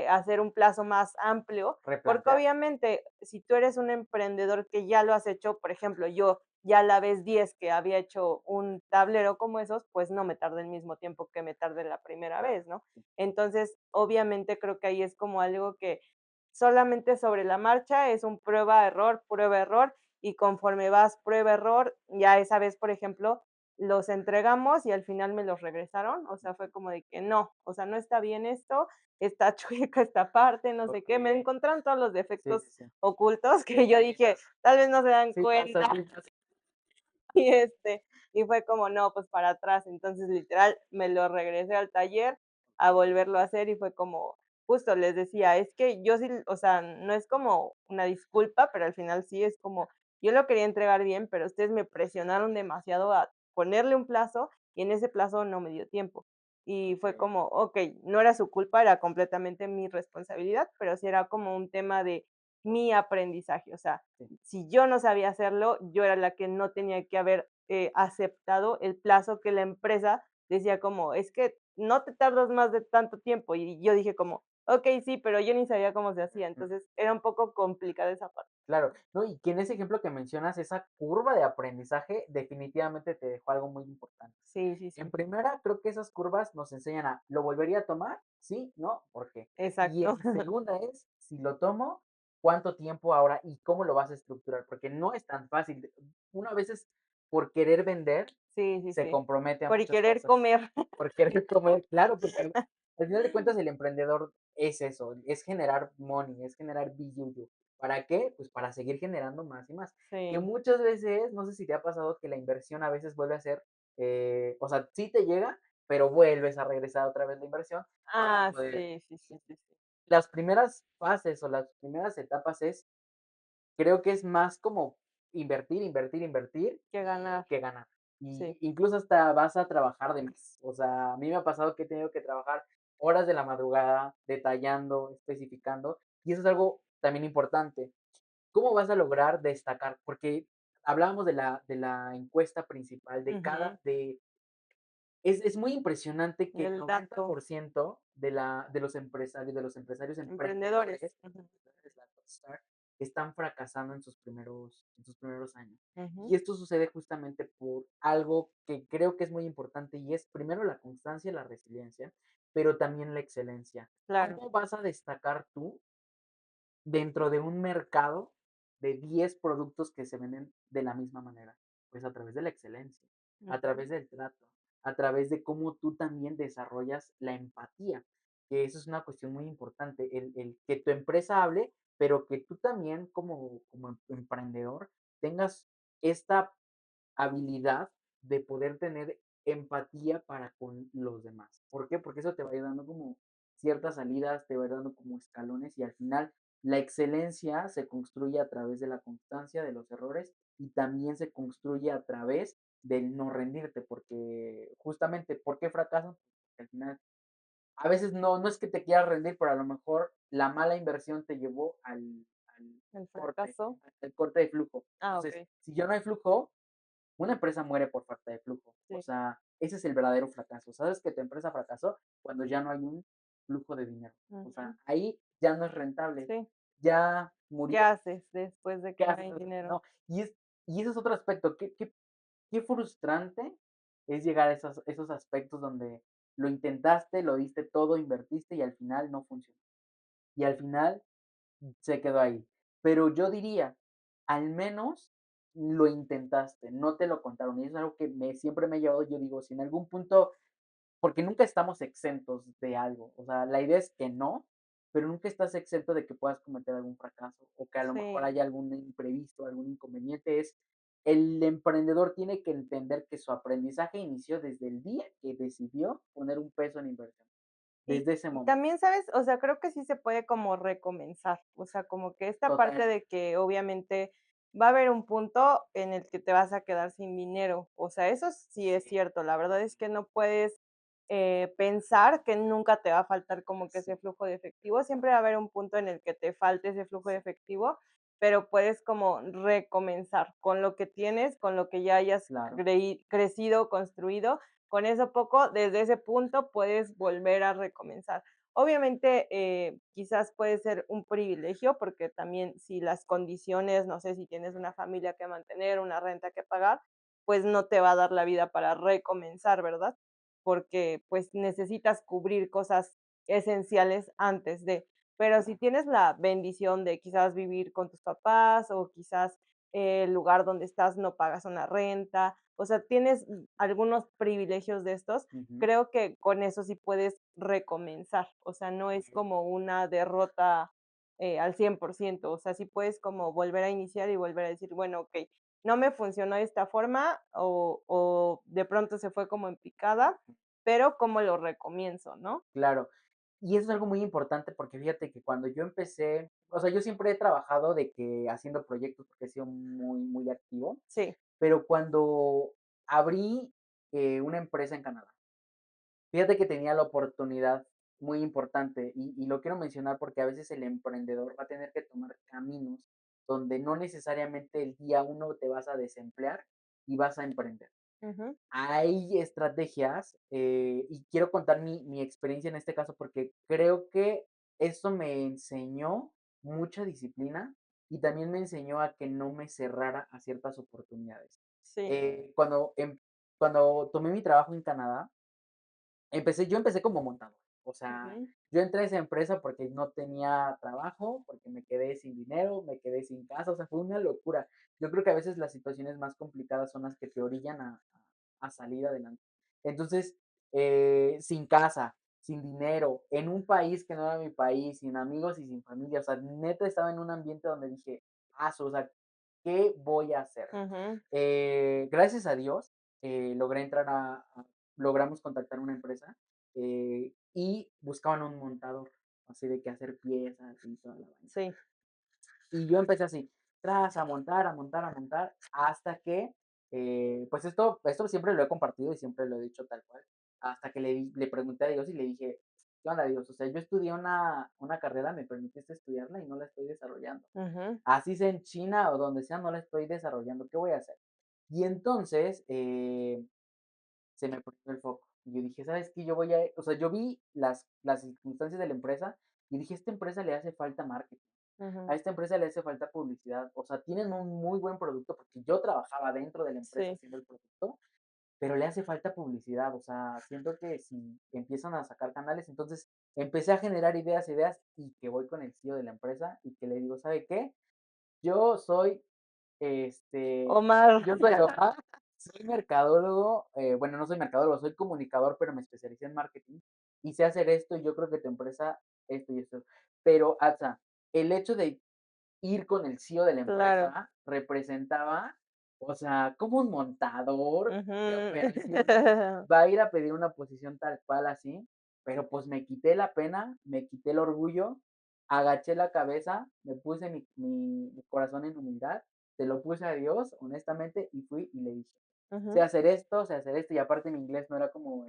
hacer un plazo más amplio, porque replantear. obviamente, si tú eres un emprendedor que ya lo has hecho, por ejemplo, yo ya la vez 10 que había hecho un tablero como esos, pues no me tardé el mismo tiempo que me tardé la primera Claro, vez, ¿no? Entonces, obviamente creo que ahí es como algo que solamente sobre la marcha es un prueba, error, y conforme vas prueba, error, ya esa vez, por ejemplo, los entregamos y al final me los regresaron, o sea, fue como de que no, o sea, no está bien esto, está chueca esta parte, no sé qué, me okey. encontraron todos los Sí, defectos sí, sí. ocultos que yo dije, tal vez no se dan Sí pasa, cuenta. sí pasa. Y, y fue como, no, pues para atrás. Entonces, literal, me lo regresé al taller a volverlo a hacer y fue como, justo les decía, es que yo sí, o sea, no es como una disculpa, pero al final sí es como, yo lo quería entregar bien, pero ustedes me presionaron demasiado a ponerle un plazo y en ese plazo no me dio tiempo. Y fue Okey, como, ok, no era su culpa, era completamente mi responsabilidad, pero sí era como un tema de mi aprendizaje. O sea, sí. si yo no sabía hacerlo, yo era la que no tenía que haber aceptado el plazo que la empresa decía como, es que no te tardas más de tanto tiempo. Y yo dije como, ok, sí, pero yo ni sabía cómo se hacía. Ujú. Entonces era un poco complicada esa parte. Claro, no, y que en ese ejemplo que mencionas, esa curva de aprendizaje definitivamente te dejó algo muy importante. Sí, sí, En sí. primera, creo que esas curvas nos enseñan a, ¿lo volvería a tomar? Sí, ¿no? ¿Por qué? Y Exacto. en segunda es, si lo tomo, ¿cuánto tiempo ahora y cómo lo vas a estructurar? Porque no es tan fácil. Uno a veces, por querer vender, Sí, sí, se sí. compromete a Por muchas querer cosas, comer. por querer comer, claro, porque al final de cuentas el emprendedor es eso, es generar money, es generar billuyo. ¿Para qué? Pues para seguir generando más y más. Que Sí. muchas veces, no sé si te ha pasado que la inversión a veces vuelve a ser, o sea, sí te llega, pero vuelves a regresar otra vez la inversión. Ah, Pues, sí, sí, sí, sí, sí. las primeras fases o las primeras etapas es, creo que es más como invertir, invertir, invertir Que ganar. que ganar. Sí. Y incluso hasta vas a trabajar de más. O sea, a mí me ha pasado que he tenido que trabajar horas de la madrugada detallando, especificando, y eso es algo también importante. ¿Cómo vas a lograr destacar? Porque hablábamos de la encuesta principal, de Ujú. cada, es muy impresionante que el Del noventa dato. por ciento de los empresarios Emprendedores. emprendedores, Ujú. la top star, están fracasando en sus primeros años. Ujú. Y esto sucede justamente por algo que creo que es muy importante y es primero la constancia, la resiliencia, pero también la excelencia. Claro. ¿Cómo vas a destacar tú dentro de un mercado de 10 productos que se venden de la misma manera? Pues a través de la excelencia, a Ujú. través del trato, a través de cómo tú también desarrollas la empatía, que eso es una cuestión muy importante, el que tu empresa hable, pero que tú también como emprendedor tengas esta habilidad de poder tener empatía para con los demás. ¿Por qué? Porque eso te va a ir dando como ciertas salidas, te va a ir dando como escalones y al final la excelencia se construye a través de la constancia, de los errores y también se construye a través del no rendirte, porque justamente, ¿por qué fracasan? Porque al final, a veces no es que te quieras rendir, pero a lo mejor la mala inversión te llevó El corte, fracaso. al corte de flujo. Ah, Entonces, okey. si ya no hay flujo, una empresa muere por falta de flujo. O Sí. sea, ese es el verdadero fracaso. ¿Sabes que tu empresa fracasó? Cuando ya no hay un flujo de dinero. O Ujú. sea, ahí ya no es rentable, Sí. ya ¿Qué murió. haces después de ¿Qué que no haces? hay dinero? No, y ese es otro aspecto. Qué frustrante es llegar a esos aspectos donde lo intentaste, lo diste todo, invertiste y al final no funcionó. Y al final se quedó ahí. Pero yo diría, al menos lo intentaste, no te lo contaron. Y eso es algo que siempre me ha llevado, yo digo, si en algún punto, porque nunca estamos exentos de algo. O sea, la idea es que no, pero nunca estás exento de que puedas cometer algún fracaso o que a lo mejor Sí. haya algún imprevisto, algún inconveniente. El emprendedor tiene que entender que su aprendizaje inició desde el día que decidió poner un peso en inversión, Y desde ese y momento. también, ¿sabes? O sea, creo que sí se puede como recomenzar, o sea, como que esta parte Total, de que obviamente va a haber un punto en el que te vas a quedar sin dinero, o sea, eso sí es sí, cierto, la verdad es que no puedes, pensar que nunca te va a faltar como que sí, ese flujo de efectivo, siempre va a haber un punto en el que te falte ese flujo de sí, efectivo, pero puedes como recomenzar con lo que tienes, con lo que ya hayas claro. crecido, construido, con eso poco, desde ese punto puedes volver a recomenzar. Obviamente, quizás puede ser un privilegio, porque también si las condiciones, no sé, si tienes una familia que mantener, una renta que pagar, pues no te va a dar la vida para recomenzar, ¿verdad? Porque pues necesitas cubrir cosas esenciales antes de. Pero si tienes la bendición de quizás vivir con tus papás o quizás el lugar donde estás no pagas una renta, o sea, tienes algunos privilegios de estos, Ujú. creo que con eso sí puedes recomenzar, o sea, no es como una derrota, al 100%, o sea, sí puedes como volver a iniciar y volver a decir, bueno, okey, no me funcionó de esta forma o de pronto se fue como en picada, pero ¿cómo lo recomienzo?, ¿no? Claro. Y eso es algo muy importante porque fíjate que cuando yo empecé, o sea, yo siempre he trabajado de que haciendo proyectos porque he sido muy activo, Sí. pero cuando abrí una empresa en Canadá, fíjate que tenía la oportunidad muy importante y lo quiero mencionar porque a veces el emprendedor va a tener que tomar caminos donde no necesariamente el día uno te vas a desemplear y vas a emprender. Ujú. Hay estrategias, y quiero contar mi experiencia en este caso, porque creo que eso me enseñó mucha disciplina y también me enseñó a que no me cerrara a ciertas oportunidades. Sí. Cuando tomé mi trabajo en Canadá, yo empecé como montador. O sea, Ujú. yo entré a esa empresa porque no tenía trabajo, porque me quedé sin dinero, me quedé sin casa, o sea, fue una locura. Yo creo que a veces las situaciones más complicadas son las que te orillan a salir adelante. Entonces, sin casa, sin dinero, en un país que no era mi país, sin amigos y sin familia, o sea, neta estaba en un ambiente donde dije, o sea, ¿qué voy a hacer? Ujú. Gracias a Dios, logré entrar logramos contactar una empresa y buscaban un montador, así de que hacer piezas y toda la vaina. Sí. Y yo empecé así, tras a montar, a montar, a montar, hasta que, pues esto siempre lo he compartido y siempre lo he dicho tal cual, hasta que le pregunté a Dios y le dije, ¿qué onda Dios? O sea, yo estudié una carrera, me permitiste estudiarla y no la estoy desarrollando. Ujú. Así sea en China o donde sea, no la estoy desarrollando, ¿qué voy a hacer? Y entonces, se me prendió el foco. Y yo dije, ¿sabes qué? O sea, yo vi las circunstancias de la empresa y dije, a esta empresa le hace falta marketing, Ujú. a esta empresa le hace falta publicidad, o sea, tienen un muy buen producto porque yo trabajaba dentro de la empresa Sí. haciendo el producto, pero le hace falta publicidad, o sea, siento que si empiezan a sacar canales, entonces empecé a generar ideas y que voy con el CEO de la empresa y que le digo, ¿sabe qué? Yo soy este, Omar. yo soy Omar, soy mercadólogo, bueno, no soy mercadólogo, soy comunicador, pero me especialicé en marketing y sé hacer esto y yo creo que tu empresa esto y esto. Pero, Atza, el hecho de ir con el CEO de la Claro. empresa representaba, o sea, como un montador de Ujú. operaciones va a ir a pedir una posición tal cual así, pero pues me quité la pena, me quité el orgullo, agaché la cabeza, me puse mi corazón en humildad, se lo puse a Dios, honestamente, y fui y le dije, Ujú. sé hacer esto, y aparte mi inglés no era como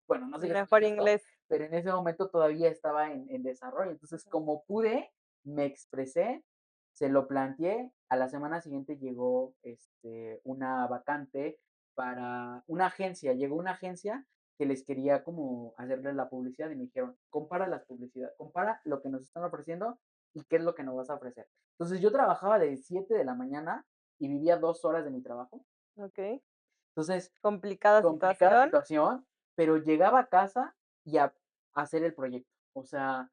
bueno, no sé El qué mejor tanto, inglés. pero en ese momento todavía estaba en desarrollo. Entonces, Ujú. como pude, me expresé, se lo planteé. A la semana siguiente llegó una vacante para una agencia. Llegó una agencia que les quería como hacerle la publicidad y me dijeron, compara las publicidades, compara lo que nos están ofreciendo y qué es lo que nos vas a ofrecer. Entonces yo trabajaba de 7 de la mañana y vivía 2 horas de mi trabajo. Okey. Entonces, Complicada complicada situación. situación, pero llegaba a casa y a hacer el proyecto. O sea,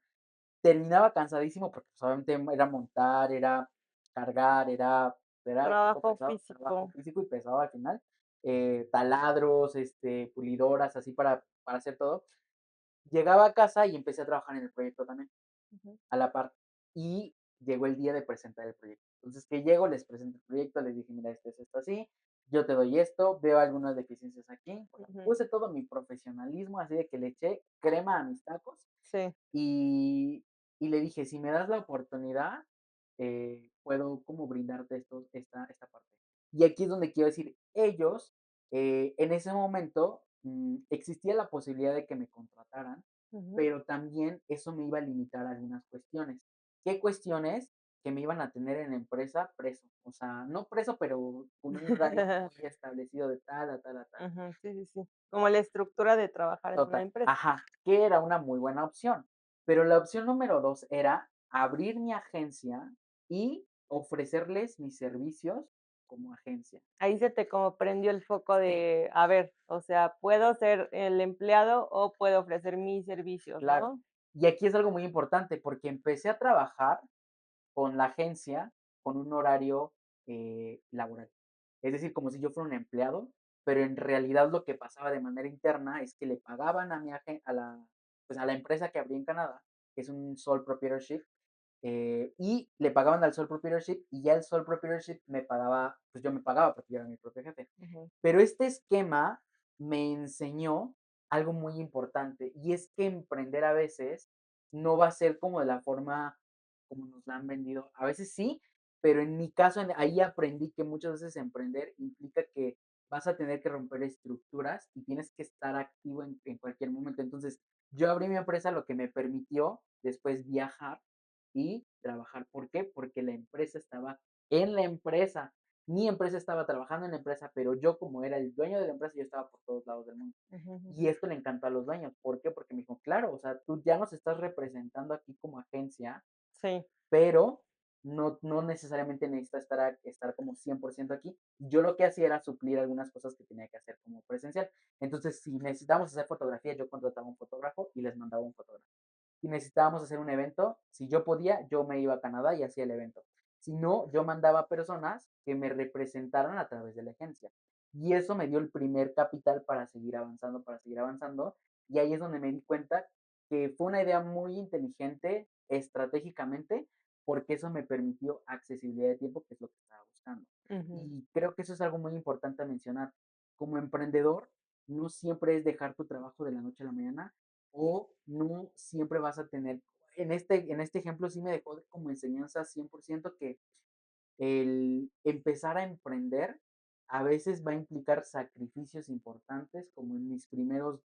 terminaba cansadísimo porque, pues, obviamente era montar, era cargar, era un poco Trabajo pesado, trabajo físico. físico y pesado al final, taladros, pulidoras, así para hacer todo. Llegaba a casa y empecé a trabajar en el proyecto también Ujú. a la par. Y llegó el día de presentar el proyecto. Entonces, que llego, les presento el proyecto, les dije, mira, esto es esto así, yo te doy esto, veo algunas deficiencias aquí. O sea, Ujú. puse todo mi profesionalismo, así de que le eché crema a mis tacos Sí. y, y le dije, si me das la oportunidad, puedo como brindarte esta parte. Y aquí es donde quiero decir, ellos, en ese momento, existía la posibilidad de que me contrataran, Ujú. pero también eso me iba a limitar a algunas cuestiones. ¿Qué cuestiones? Que me iban a tener en la empresa preso. O sea, no preso, pero con un horario muy establecido de tal a tal a tal. Ujú. Sí, sí, sí. Como la estructura de trabajar en una Total, empresa. ajá, que era una muy buena opción. Pero la opción número 2 era abrir mi agencia y ofrecerles mis servicios como agencia. Ahí se te como prendió el foco Sí, de, a ver, o sea, puedo ser el empleado o puedo ofrecer mis servicios, claro. ¿no? Y aquí es algo muy importante porque empecé a trabajar con la agencia con un horario laboral. Es decir, como si yo fuera un empleado, pero en realidad lo que pasaba de manera interna es que le pagaban pues a la empresa que abrí en Canadá, que es un sole proprietorship, y le pagaban al sole proprietorship y ya el sole proprietorship me pagaba, pues yo me pagaba porque yo era mi propio jefe. Ujú. Pero este esquema me enseñó algo muy importante y es que emprender a veces no va a ser como de la forma como nos la han vendido. A veces sí, pero en mi caso ahí aprendí que muchas veces emprender implica que vas a tener que romper estructuras y tienes que estar activo en cualquier momento. Entonces, yo abrí mi empresa, lo que me permitió después viajar y trabajar. ¿Por qué? Porque la empresa estaba en la empresa. Mi empresa estaba trabajando en la empresa, pero yo como era el dueño de la empresa, yo estaba por todos lados del mundo. Ujú. Y Ujú. esto le encantó a los dueños. ¿Por qué? Porque me dijo, claro, o sea, tú ya nos estás representando aquí como agencia, Sí. pero no necesariamente necesita estar como 100% aquí. Yo lo que hacía era suplir algunas cosas que tenía que hacer como presencial. Entonces, si necesitábamos hacer fotografía, yo contrataba un fotógrafo y les mandaba un fotógrafo. Si necesitábamos hacer un evento, si yo podía, yo me iba a Canadá y hacía el evento. Si no, yo mandaba personas que me representaran a través de la agencia. Y eso me dio el primer capital para seguir avanzando, para seguir avanzando. Y ahí es donde me di cuenta que fue una idea muy inteligente estratégicamente, porque eso me permitió accesibilidad de tiempo, que es lo que estaba buscando. Ujú. Y creo que eso es algo muy importante a mencionar. Como emprendedor, no siempre es dejar tu trabajo de la noche a la mañana, o no siempre vas a tener, en este ejemplo sí me dejó como enseñanza 100% que el empezar a emprender a veces va a implicar sacrificios importantes, como en mis primeros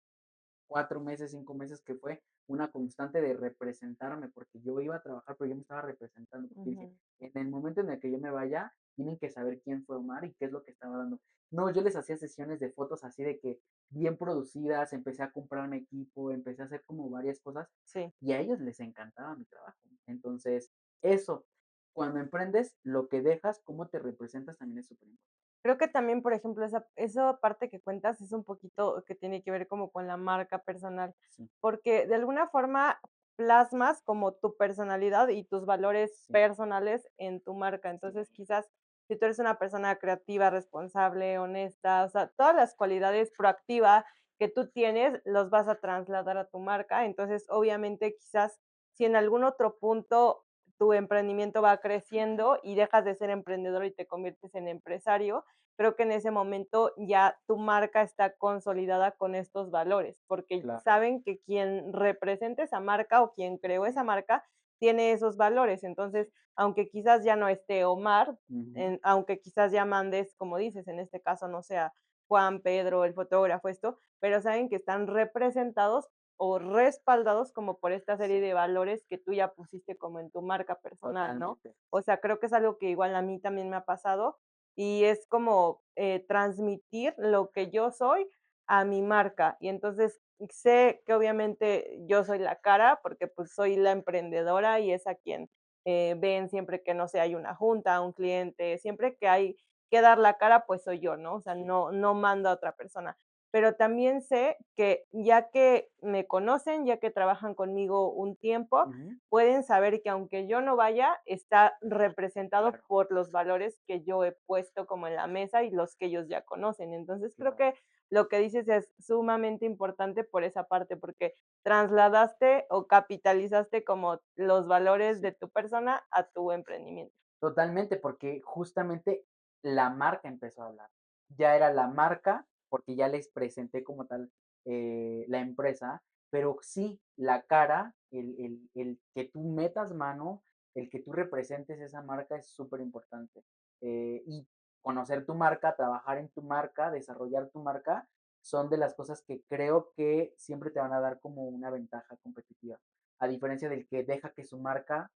4 meses, 5 meses, que fue una constante de representarme, porque yo iba a trabajar, pero yo me estaba representando, porque dije, Ujú. en el momento en el que yo me vaya, tienen que saber quién fue Omar y qué es lo que estaba dando. No, yo les hacía sesiones de fotos así de que bien producidas, empecé a comprarme equipo, empecé a hacer como varias cosas Sí. y a ellos les encantaba mi trabajo. Entonces, eso, cuando emprendes, lo que dejas, cómo te representas también es súper importante. Creo que también, por ejemplo, esa parte que cuentas es un poquito que tiene que ver como con la marca personal, Sí, porque de alguna forma plasmas como tu personalidad y tus valores sí, personales en tu marca. sí, Entonces, quizás si tú eres una persona creativa, responsable, honesta, o sea, todas las cualidades proactiva que tú tienes, los vas a trasladar a tu marca. Entonces, obviamente, quizás si en algún otro punto tu emprendimiento va creciendo y dejas de ser emprendedor y te conviertes en empresario, creo que en ese momento ya tu marca está consolidada con estos valores, porque claro. saben que quien representa esa marca o quien creó esa marca tiene esos valores. Entonces, aunque quizás ya no esté Omar, Ujú, aunque quizás ya mandes, como dices, en este caso no sea Juan, Pedro, el fotógrafo, esto, pero saben que están representados o respaldados como por esta serie sí, de valores que tú ya pusiste como en tu marca personal, ¿no? totalmente. O sea, creo que es algo que igual a mí también me ha pasado y es como transmitir lo que yo soy a mi marca. Y entonces sé que obviamente yo soy la cara porque pues soy la emprendedora y es a quien ven siempre que no sé, hay una junta, un cliente, siempre que hay que dar la cara, pues soy yo, ¿no? O sea, Sí. no mando a otra persona. Pero también sé que ya que me conocen, ya que trabajan conmigo un tiempo, Ujú, pueden saber que aunque yo no vaya, está representado claro, por los valores que yo he puesto como en la mesa y los que ellos ya conocen. Entonces, creo claro. que lo que dices es sumamente importante por esa parte, porque trasladaste o capitalizaste como los valores Sí. de tu persona a tu emprendimiento. Totalmente, porque justamente la marca empezó a hablar. Ya era la marca, porque ya les presenté como tal la empresa, pero sí, la cara, el que tú metas mano, el que tú representes esa marca es súper importante. Y conocer tu marca, trabajar en tu marca, desarrollar tu marca, son de las cosas que creo que siempre te van a dar como una ventaja competitiva. A diferencia del que deja que su marca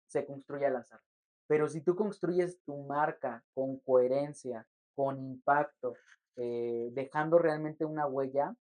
se construya al azar. Pero si tú construyes tu marca con coherencia, con impacto, dejando realmente una huella,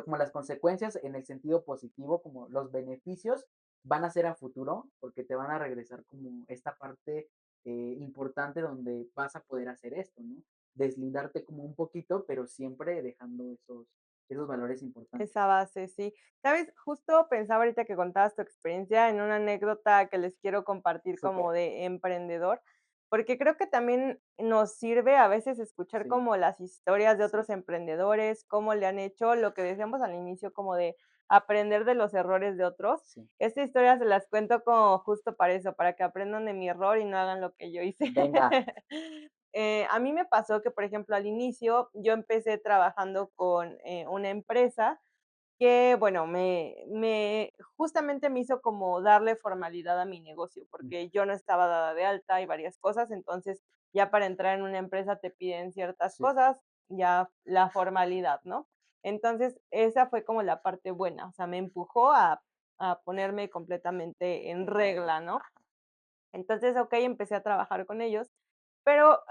como las consecuencias en el sentido positivo, como los beneficios, van a ser a futuro, porque te van a regresar como esta parte importante donde vas a poder hacer esto, ¿no? Deslindarte como un poquito, pero siempre dejando esos valores importantes. Esa base, sí. ¿Sabes? Justo pensaba ahorita que contabas tu experiencia en una anécdota que les quiero compartir Súper, como de emprendedor, porque creo que también nos sirve a veces escuchar sí, como las historias de sí, otros emprendedores, cómo le han hecho, lo que decíamos al inicio, como de aprender de los errores de otros. sí. Esta historia se las cuento como justo para eso, para que aprendan de mi error y no hagan lo que yo hice. Venga, A mí me pasó que, por ejemplo, al inicio yo empecé trabajando con una empresa que, bueno, justamente me hizo como darle formalidad a mi negocio, porque yo no estaba dada de alta y varias cosas, entonces ya para entrar en una empresa te piden ciertas sí, cosas, ya la formalidad, ¿no? Entonces, esa fue como la parte buena, o sea, me empujó a ponerme completamente en regla, ¿no? Entonces, okey, empecé a trabajar con ellos, pero,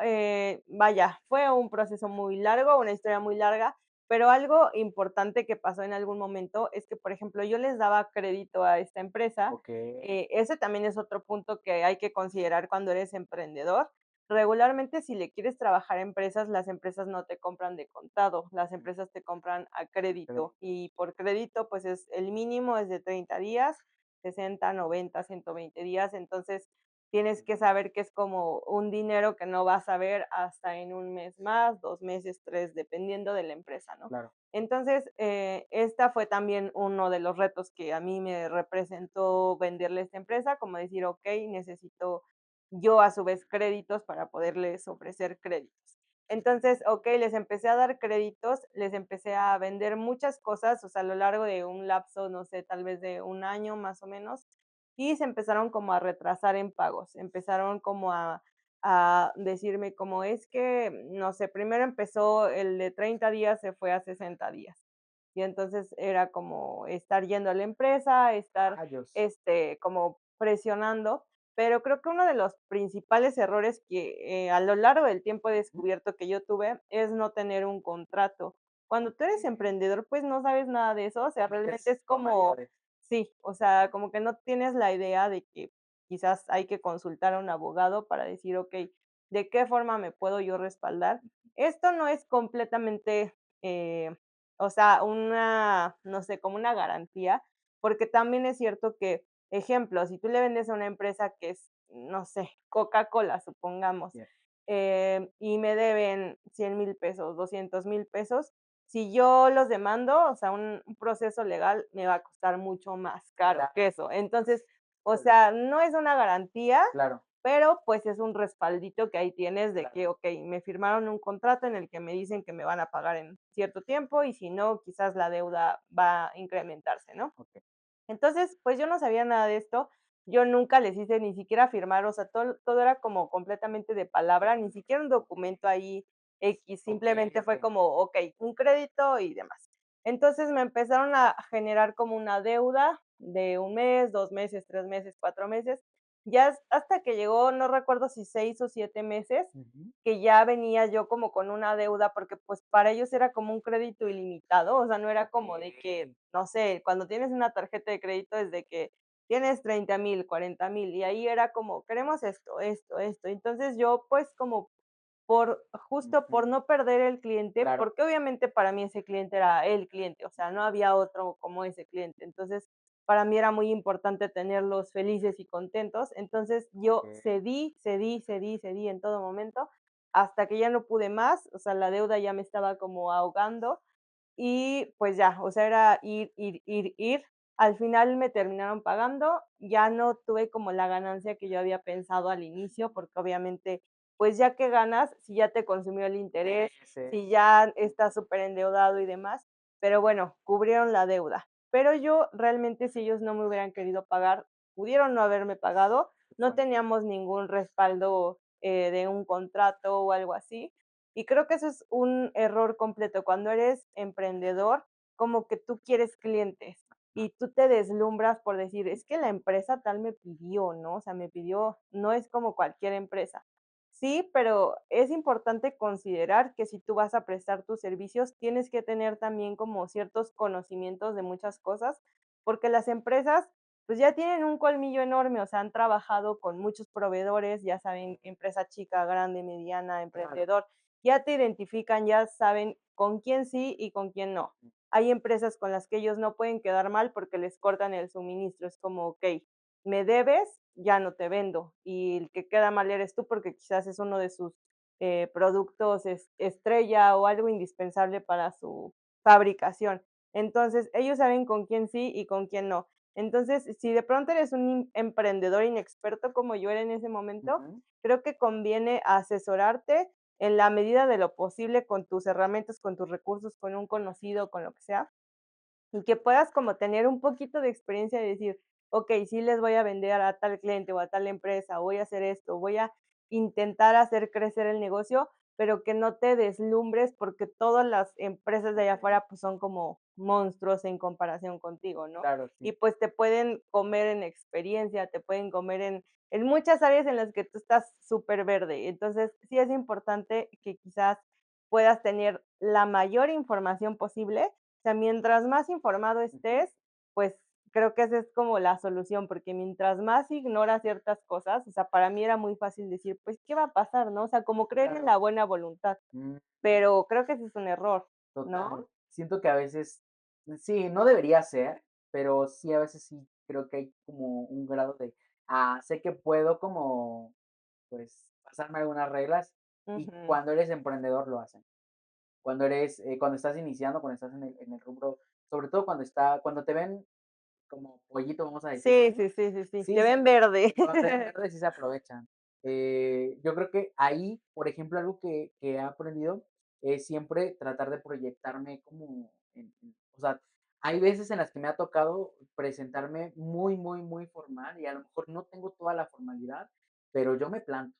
vaya, fue un proceso muy largo, una historia muy larga, Pero algo importante que pasó en algún momento es que, por ejemplo, yo les daba crédito a esta empresa. Okey, Ese también es otro punto que hay que considerar cuando eres emprendedor. Regularmente, si le quieres trabajar a empresas, las empresas no te compran de contado, las empresas te compran a crédito, y por crédito, pues, es el mínimo es de 30 días, 60, 90, 120 días. Entonces, tienes que saber que es como un dinero que no vas a ver hasta en un mes más, 2 meses, 3, dependiendo de la empresa, ¿no? claro. Entonces, esta fue también uno de los retos que a mí me representó venderle esta empresa, como decir: "Okey, necesito yo, a su vez, créditos para poderles ofrecer créditos". Entonces, okey, les empecé a dar créditos, les empecé a vender muchas cosas, o sea, a lo largo de un lapso, no sé, tal vez de un año, más o menos, y se empezaron como a retrasar en pagos, empezaron como a decirme como: "Es que", no sé, primero empezó el de 30 días, se fue a 60 días. Y entonces era como estar yendo a la empresa, estar, Rayos. como presionando, pero creo que uno de los principales errores que, a lo largo del tiempo he Ujú. descubierto que yo tuve es no tener un contrato. Cuando tú eres Okey. emprendedor, pues no sabes nada de eso, o sea, realmente Es es como formalidades. sí, o sea, como que no tienes la idea de que quizás hay que consultar a un abogado para decir: "Okey, ¿de qué forma me puedo yo respaldar?". Esto no es completamente, o sea, una, no sé, como una garantía, porque también es cierto que, ejemplo, si tú le vendes a una empresa que es, no sé, Coca-Cola, supongamos, Bien, y me deben 100,000 pesos, 200,000 pesos, si yo los demando, o sea, un proceso legal me va a costar mucho más caro claro, que eso. Entonces, o órale, sea, no es una garantía, claro, pero, pues, es un respaldito que ahí tienes de claro. que, okey, me firmaron un contrato en el que me dicen que me van a pagar en cierto tiempo, y si no, quizás la deuda va a incrementarse, ¿no? Okey, Entonces, pues, yo no sabía nada de esto, yo nunca les hice ni siquiera firmar, o sea, todo era como completamente de palabra, ni siquiera un documento ahí x, okey, simplemente fue okey. como, okey, un crédito y demás. Entonces, me empezaron a generar como una deuda de un mes, 2 meses, 3 meses, 4 meses, ya hasta que llegó, no recuerdo si 6 o 7 meses, Ujú. que ya venía yo como con una deuda, porque, pues, para ellos era como un crédito ilimitado, o sea, no era como de que, Okey, no sé, cuando tienes una tarjeta de crédito es de que tienes 30,000, 40,000, y ahí era como: "Queremos esto, esto, esto". Entonces, yo, pues, como por justo por ujú, no perder el cliente, claro, porque obviamente para mí ese cliente era el cliente, o sea, no había otro como ese cliente. Entonces, para mí era muy importante tenerlos felices y contentos. Entonces, yo okey, cedí, cedí, cedí, cedí en todo momento, hasta que ya no pude más, o sea, la deuda ya me estaba como ahogando y pues ya, o sea, era ir, ir, ir, ir. Al final me terminaron pagando, ya no tuve como la ganancia que yo había pensado al inicio, porque obviamente, pues ya que ganas, si ya te consumió el sí, interés, sí, si ya estás súper endeudado y demás, pero bueno, cubrieron la deuda. Pero yo realmente, si ellos no me hubieran querido pagar, pudieron no haberme pagado, no bueno, teníamos ningún respaldo de un contrato o algo así. Y creo que eso es un error completo. Cuando eres emprendedor, como que tú quieres clientes y tú te deslumbras por decir, es que la empresa tal me pidió, ¿no? O sea, me pidió, no es como cualquier empresa. Sí, pero es importante considerar que si tú vas a prestar tus servicios, tienes que tener también como ciertos conocimientos de muchas cosas, porque las empresas pues ya tienen un colmillo enorme, o sea, han trabajado con muchos proveedores, ya saben, empresa chica, grande, mediana, claro, emprendedor, ya te identifican, ya saben con quién sí y con quién no. Hay empresas con las que ellos no pueden quedar mal porque les cortan el suministro. Es como, ok, me debes, ya no te vendo. Y el que queda mal eres tú porque quizás es uno de sus productos estrella o algo indispensable para su fabricación. Entonces, ellos saben con quién sí y con quién no. Entonces, si de pronto eres un emprendedor inexperto como yo era en ese momento, ujú, creo que conviene asesorarte en la medida de lo posible con tus herramientas, con tus recursos, con un conocido, con lo que sea, y que puedas como tener un poquito de experiencia de decir, okey, sí les voy a vender a tal cliente o a tal empresa, voy a hacer esto, voy a intentar hacer crecer el negocio, pero que no te deslumbres porque todas las empresas de allá okey, afuera, pues, son como monstruos en comparación contigo, ¿no? claro, Y, sí, pues, te pueden comer en experiencia, te pueden comer en muchas áreas en las que tú estás súper verde. Entonces, sí es importante que quizás puedas tener la mayor información posible. O sea, mientras más informado Ujú. estés, pues creo que esa es como la solución, porque mientras más ignoras ciertas cosas, o sea, para mí era muy fácil decir, pues, ¿qué va a pasar, no? O sea, como creer en Claro. la buena voluntad, Mm, pero creo que ese es un error, ¿no? total. Siento que a veces, sí, no debería ser, pero sí, a veces sí creo que hay como un grado de, sé que puedo como, pues, pasarme algunas reglas y Ujú. cuando eres emprendedor lo hacen. Cuando eres, cuando estás iniciando, cuando estás en el rubro, sobre todo cuando te ven como pollito, vamos a decirlo Sí, así, sí, sí, sí, sí, sí te se ven verde. cuando te ven verde sí se aprovechan. Yo creo que ahí, por ejemplo, algo que he aprendido es siempre tratar de proyectarme como o sea, hay veces en las que me ha tocado presentarme muy, muy, muy formal y a lo mejor no tengo toda la formalidad, pero yo me planto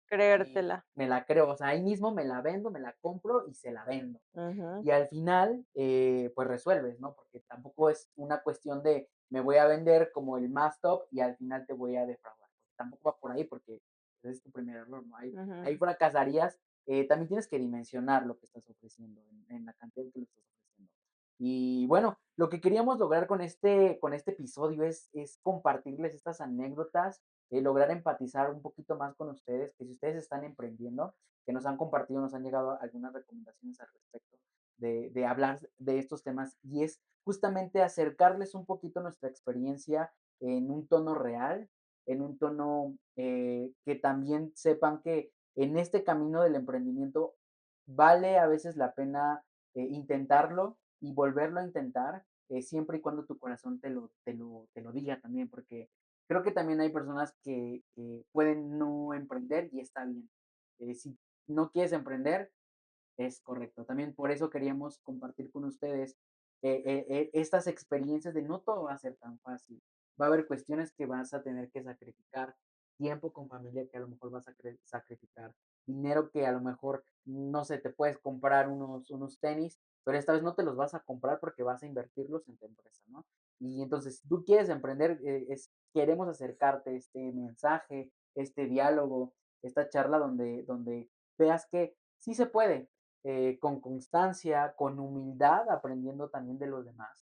y Creértela. me la creo, o sea, ahí mismo me la vendo, me la compro y se la vendo. Ujú. Y al final, pues resuelves, ¿no? Porque tampoco es una cuestión de me voy a vender como el más top y al final te voy a defraudar. Tampoco va por ahí porque ese es tu primer error, ¿no? Ujú. Ahí fracasarías. También tienes que dimensionar lo que estás ofreciendo en la cantidad que lo estás ofreciendo. Y bueno, lo que queríamos lograr con este episodio es compartirles estas anécdotas, lograr empatizar un poquito más con ustedes, que si ustedes están emprendiendo, que nos han compartido, nos han llegado algunas recomendaciones al respecto de hablar de estos temas y es justamente acercarles un poquito nuestra experiencia en un tono real, en un tono que también sepan que en este camino del emprendimiento vale a veces la pena intentarlo y volverlo a intentar, siempre y cuando tu corazón te lo diga también, porque creo que también hay personas que pueden no emprender y está bien. Si no quieres emprender, es correcto. También por eso queríamos compartir con ustedes estas experiencias de no todo va a ser tan fácil. Va a haber cuestiones que vas a tener que sacrificar, tiempo con familia que a lo mejor vas a sacrificar, dinero que a lo mejor, no sé, te puedes comprar unos tenis, pero esta vez no te los vas a comprar porque vas a invertirlos en tu empresa, ¿no? Y entonces, si tú quieres emprender, queremos acercarte este mensaje, este diálogo, esta charla donde veas que sí se puede, con constancia, con humildad, aprendiendo también de los demás,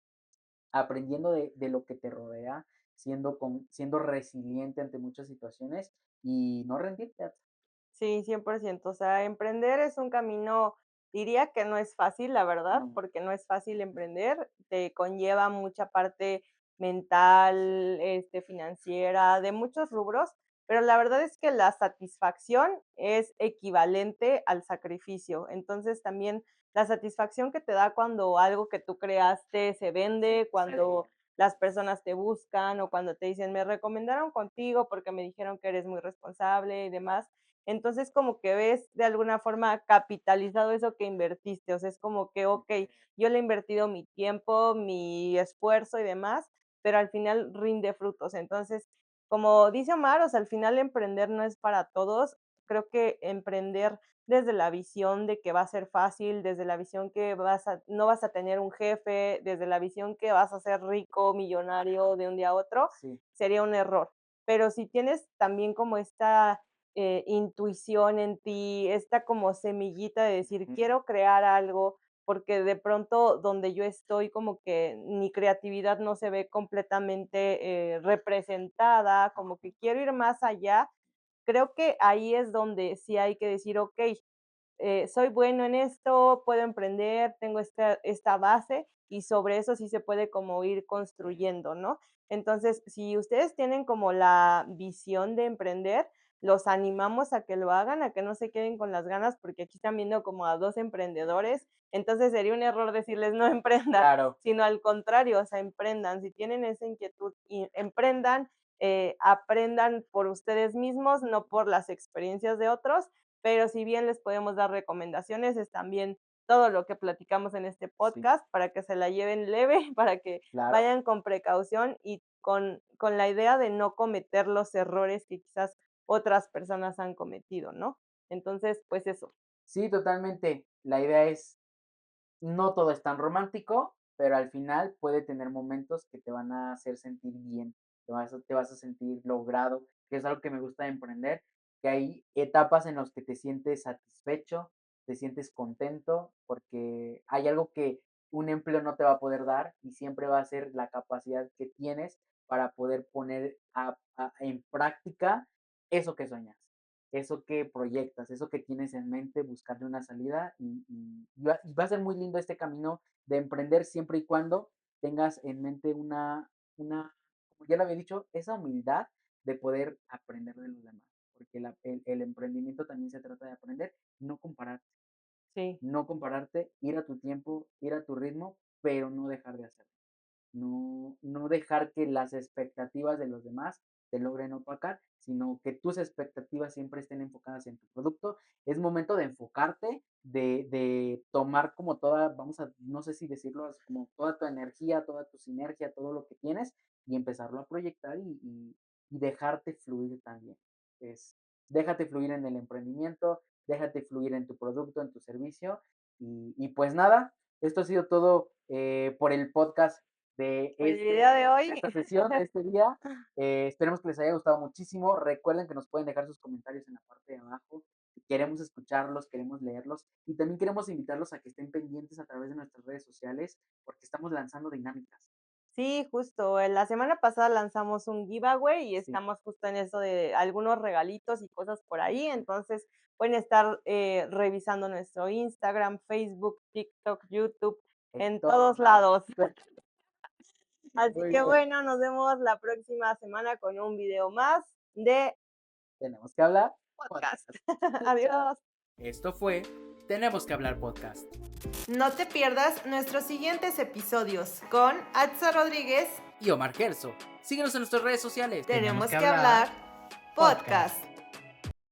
aprendiendo de lo que te rodea, siendo resiliente ante muchas situaciones y no rendirte. Sí, 100%. O sea, emprender es un camino, diría que no es fácil, la verdad, No, porque no es fácil emprender, te conlleva mucha parte mental, financiera, de muchos rubros, pero la verdad es que la satisfacción es equivalente al sacrificio. Entonces, también la satisfacción que te da cuando algo que tú creaste se vende, cuando las personas te buscan o cuando te dicen, me recomendaron contigo porque me dijeron que eres muy responsable y demás. Entonces, como que ves de alguna forma capitalizado eso que invertiste, o sea, es como que, okey, yo le he invertido mi tiempo, mi esfuerzo y demás, pero al final rinde frutos. Entonces, como dice Omar, o sea, al final emprender no es para todos. Creo que emprender desde la visión de que va a ser fácil, desde la visión que no vas a tener un jefe, desde la visión que vas a ser rico, millonario de un día a otro, sí, sería un error. Pero si tienes también como esta intuición en ti, esta como semillita de decir, ujú, quiero crear algo, porque de pronto donde yo estoy como que mi creatividad no se ve completamente representada, como que quiero ir más allá. Creo que ahí es donde sí hay que decir, ok, soy bueno en esto, puedo emprender, tengo esta base y sobre eso sí se puede como ir construyendo, ¿no? Entonces, si ustedes tienen como la visión de emprender, los animamos a que lo hagan, a que no se queden con las ganas, porque aquí están viendo como a dos emprendedores, entonces sería un error decirles no emprendan, claro, sino al contrario, o sea, emprendan. Si tienen esa inquietud, y emprendan, aprendan por ustedes mismos, no por las experiencias de otros, pero si bien les podemos dar recomendaciones, es también todo lo que platicamos en este sí, podcast para que se la lleven leve, para que claro. vayan con precaución y con la idea de no cometer los errores que quizás otras personas han cometido, ¿no? Entonces, pues eso. Sí, totalmente. La idea es, no todo es tan romántico, pero al final puede tener momentos que te van a hacer sentir bien, te vas a sentir logrado, que es algo que me gusta de emprender, que hay etapas en las que te sientes satisfecho, te sientes contento porque hay algo que un empleo no te va a poder dar y siempre va a ser la capacidad que tienes para poder poner en práctica eso que sueñas, eso que proyectas, eso que tienes en mente, buscarle una salida y va a ser muy lindo este camino de emprender siempre y cuando tengas en mente como ya lo había dicho, esa humildad de poder aprender de los demás, porque el emprendimiento también se trata de aprender, no comparar, Sí. no compararte, ir a tu tiempo, ir a tu ritmo, pero no dejar de hacerlo. No dejar que las expectativas de los demás te logren opacar, sino que tus expectativas siempre estén enfocadas en tu producto. Es momento de enfocarte, de tomar como toda, vamos a, no sé si decirlo, como toda tu energía, toda tu sinergia, todo lo que tienes y empezarlo a proyectar y dejarte fluir también. Déjate fluir en el emprendimiento, déjate fluir en tu producto, en tu servicio y pues nada, esto ha sido todo por el podcast de El video de hoy. esta sesión, de este día. Esperemos que les haya gustado muchísimo. Recuerden que nos pueden dejar sus comentarios en la parte de abajo. Queremos escucharlos, queremos leerlos y también queremos invitarlos a que estén pendientes a través de nuestras redes sociales porque estamos lanzando dinámicas. Sí, justo. La semana pasada lanzamos un giveaway y Sí. estamos justo en eso de algunos regalitos y cosas por ahí. Entonces pueden estar revisando nuestro Instagram, Facebook, TikTok, YouTube, en todos lados. Así Muy que bien. bueno, nos vemos la próxima semana con un video más de Tenemos que hablar. podcast. Adiós. Esto fue Tenemos que hablar podcast. No te pierdas nuestros siguientes episodios con Atza Rodríguez. Y Omar Gerso. Síguenos en nuestras redes sociales. Tenemos que hablar podcast.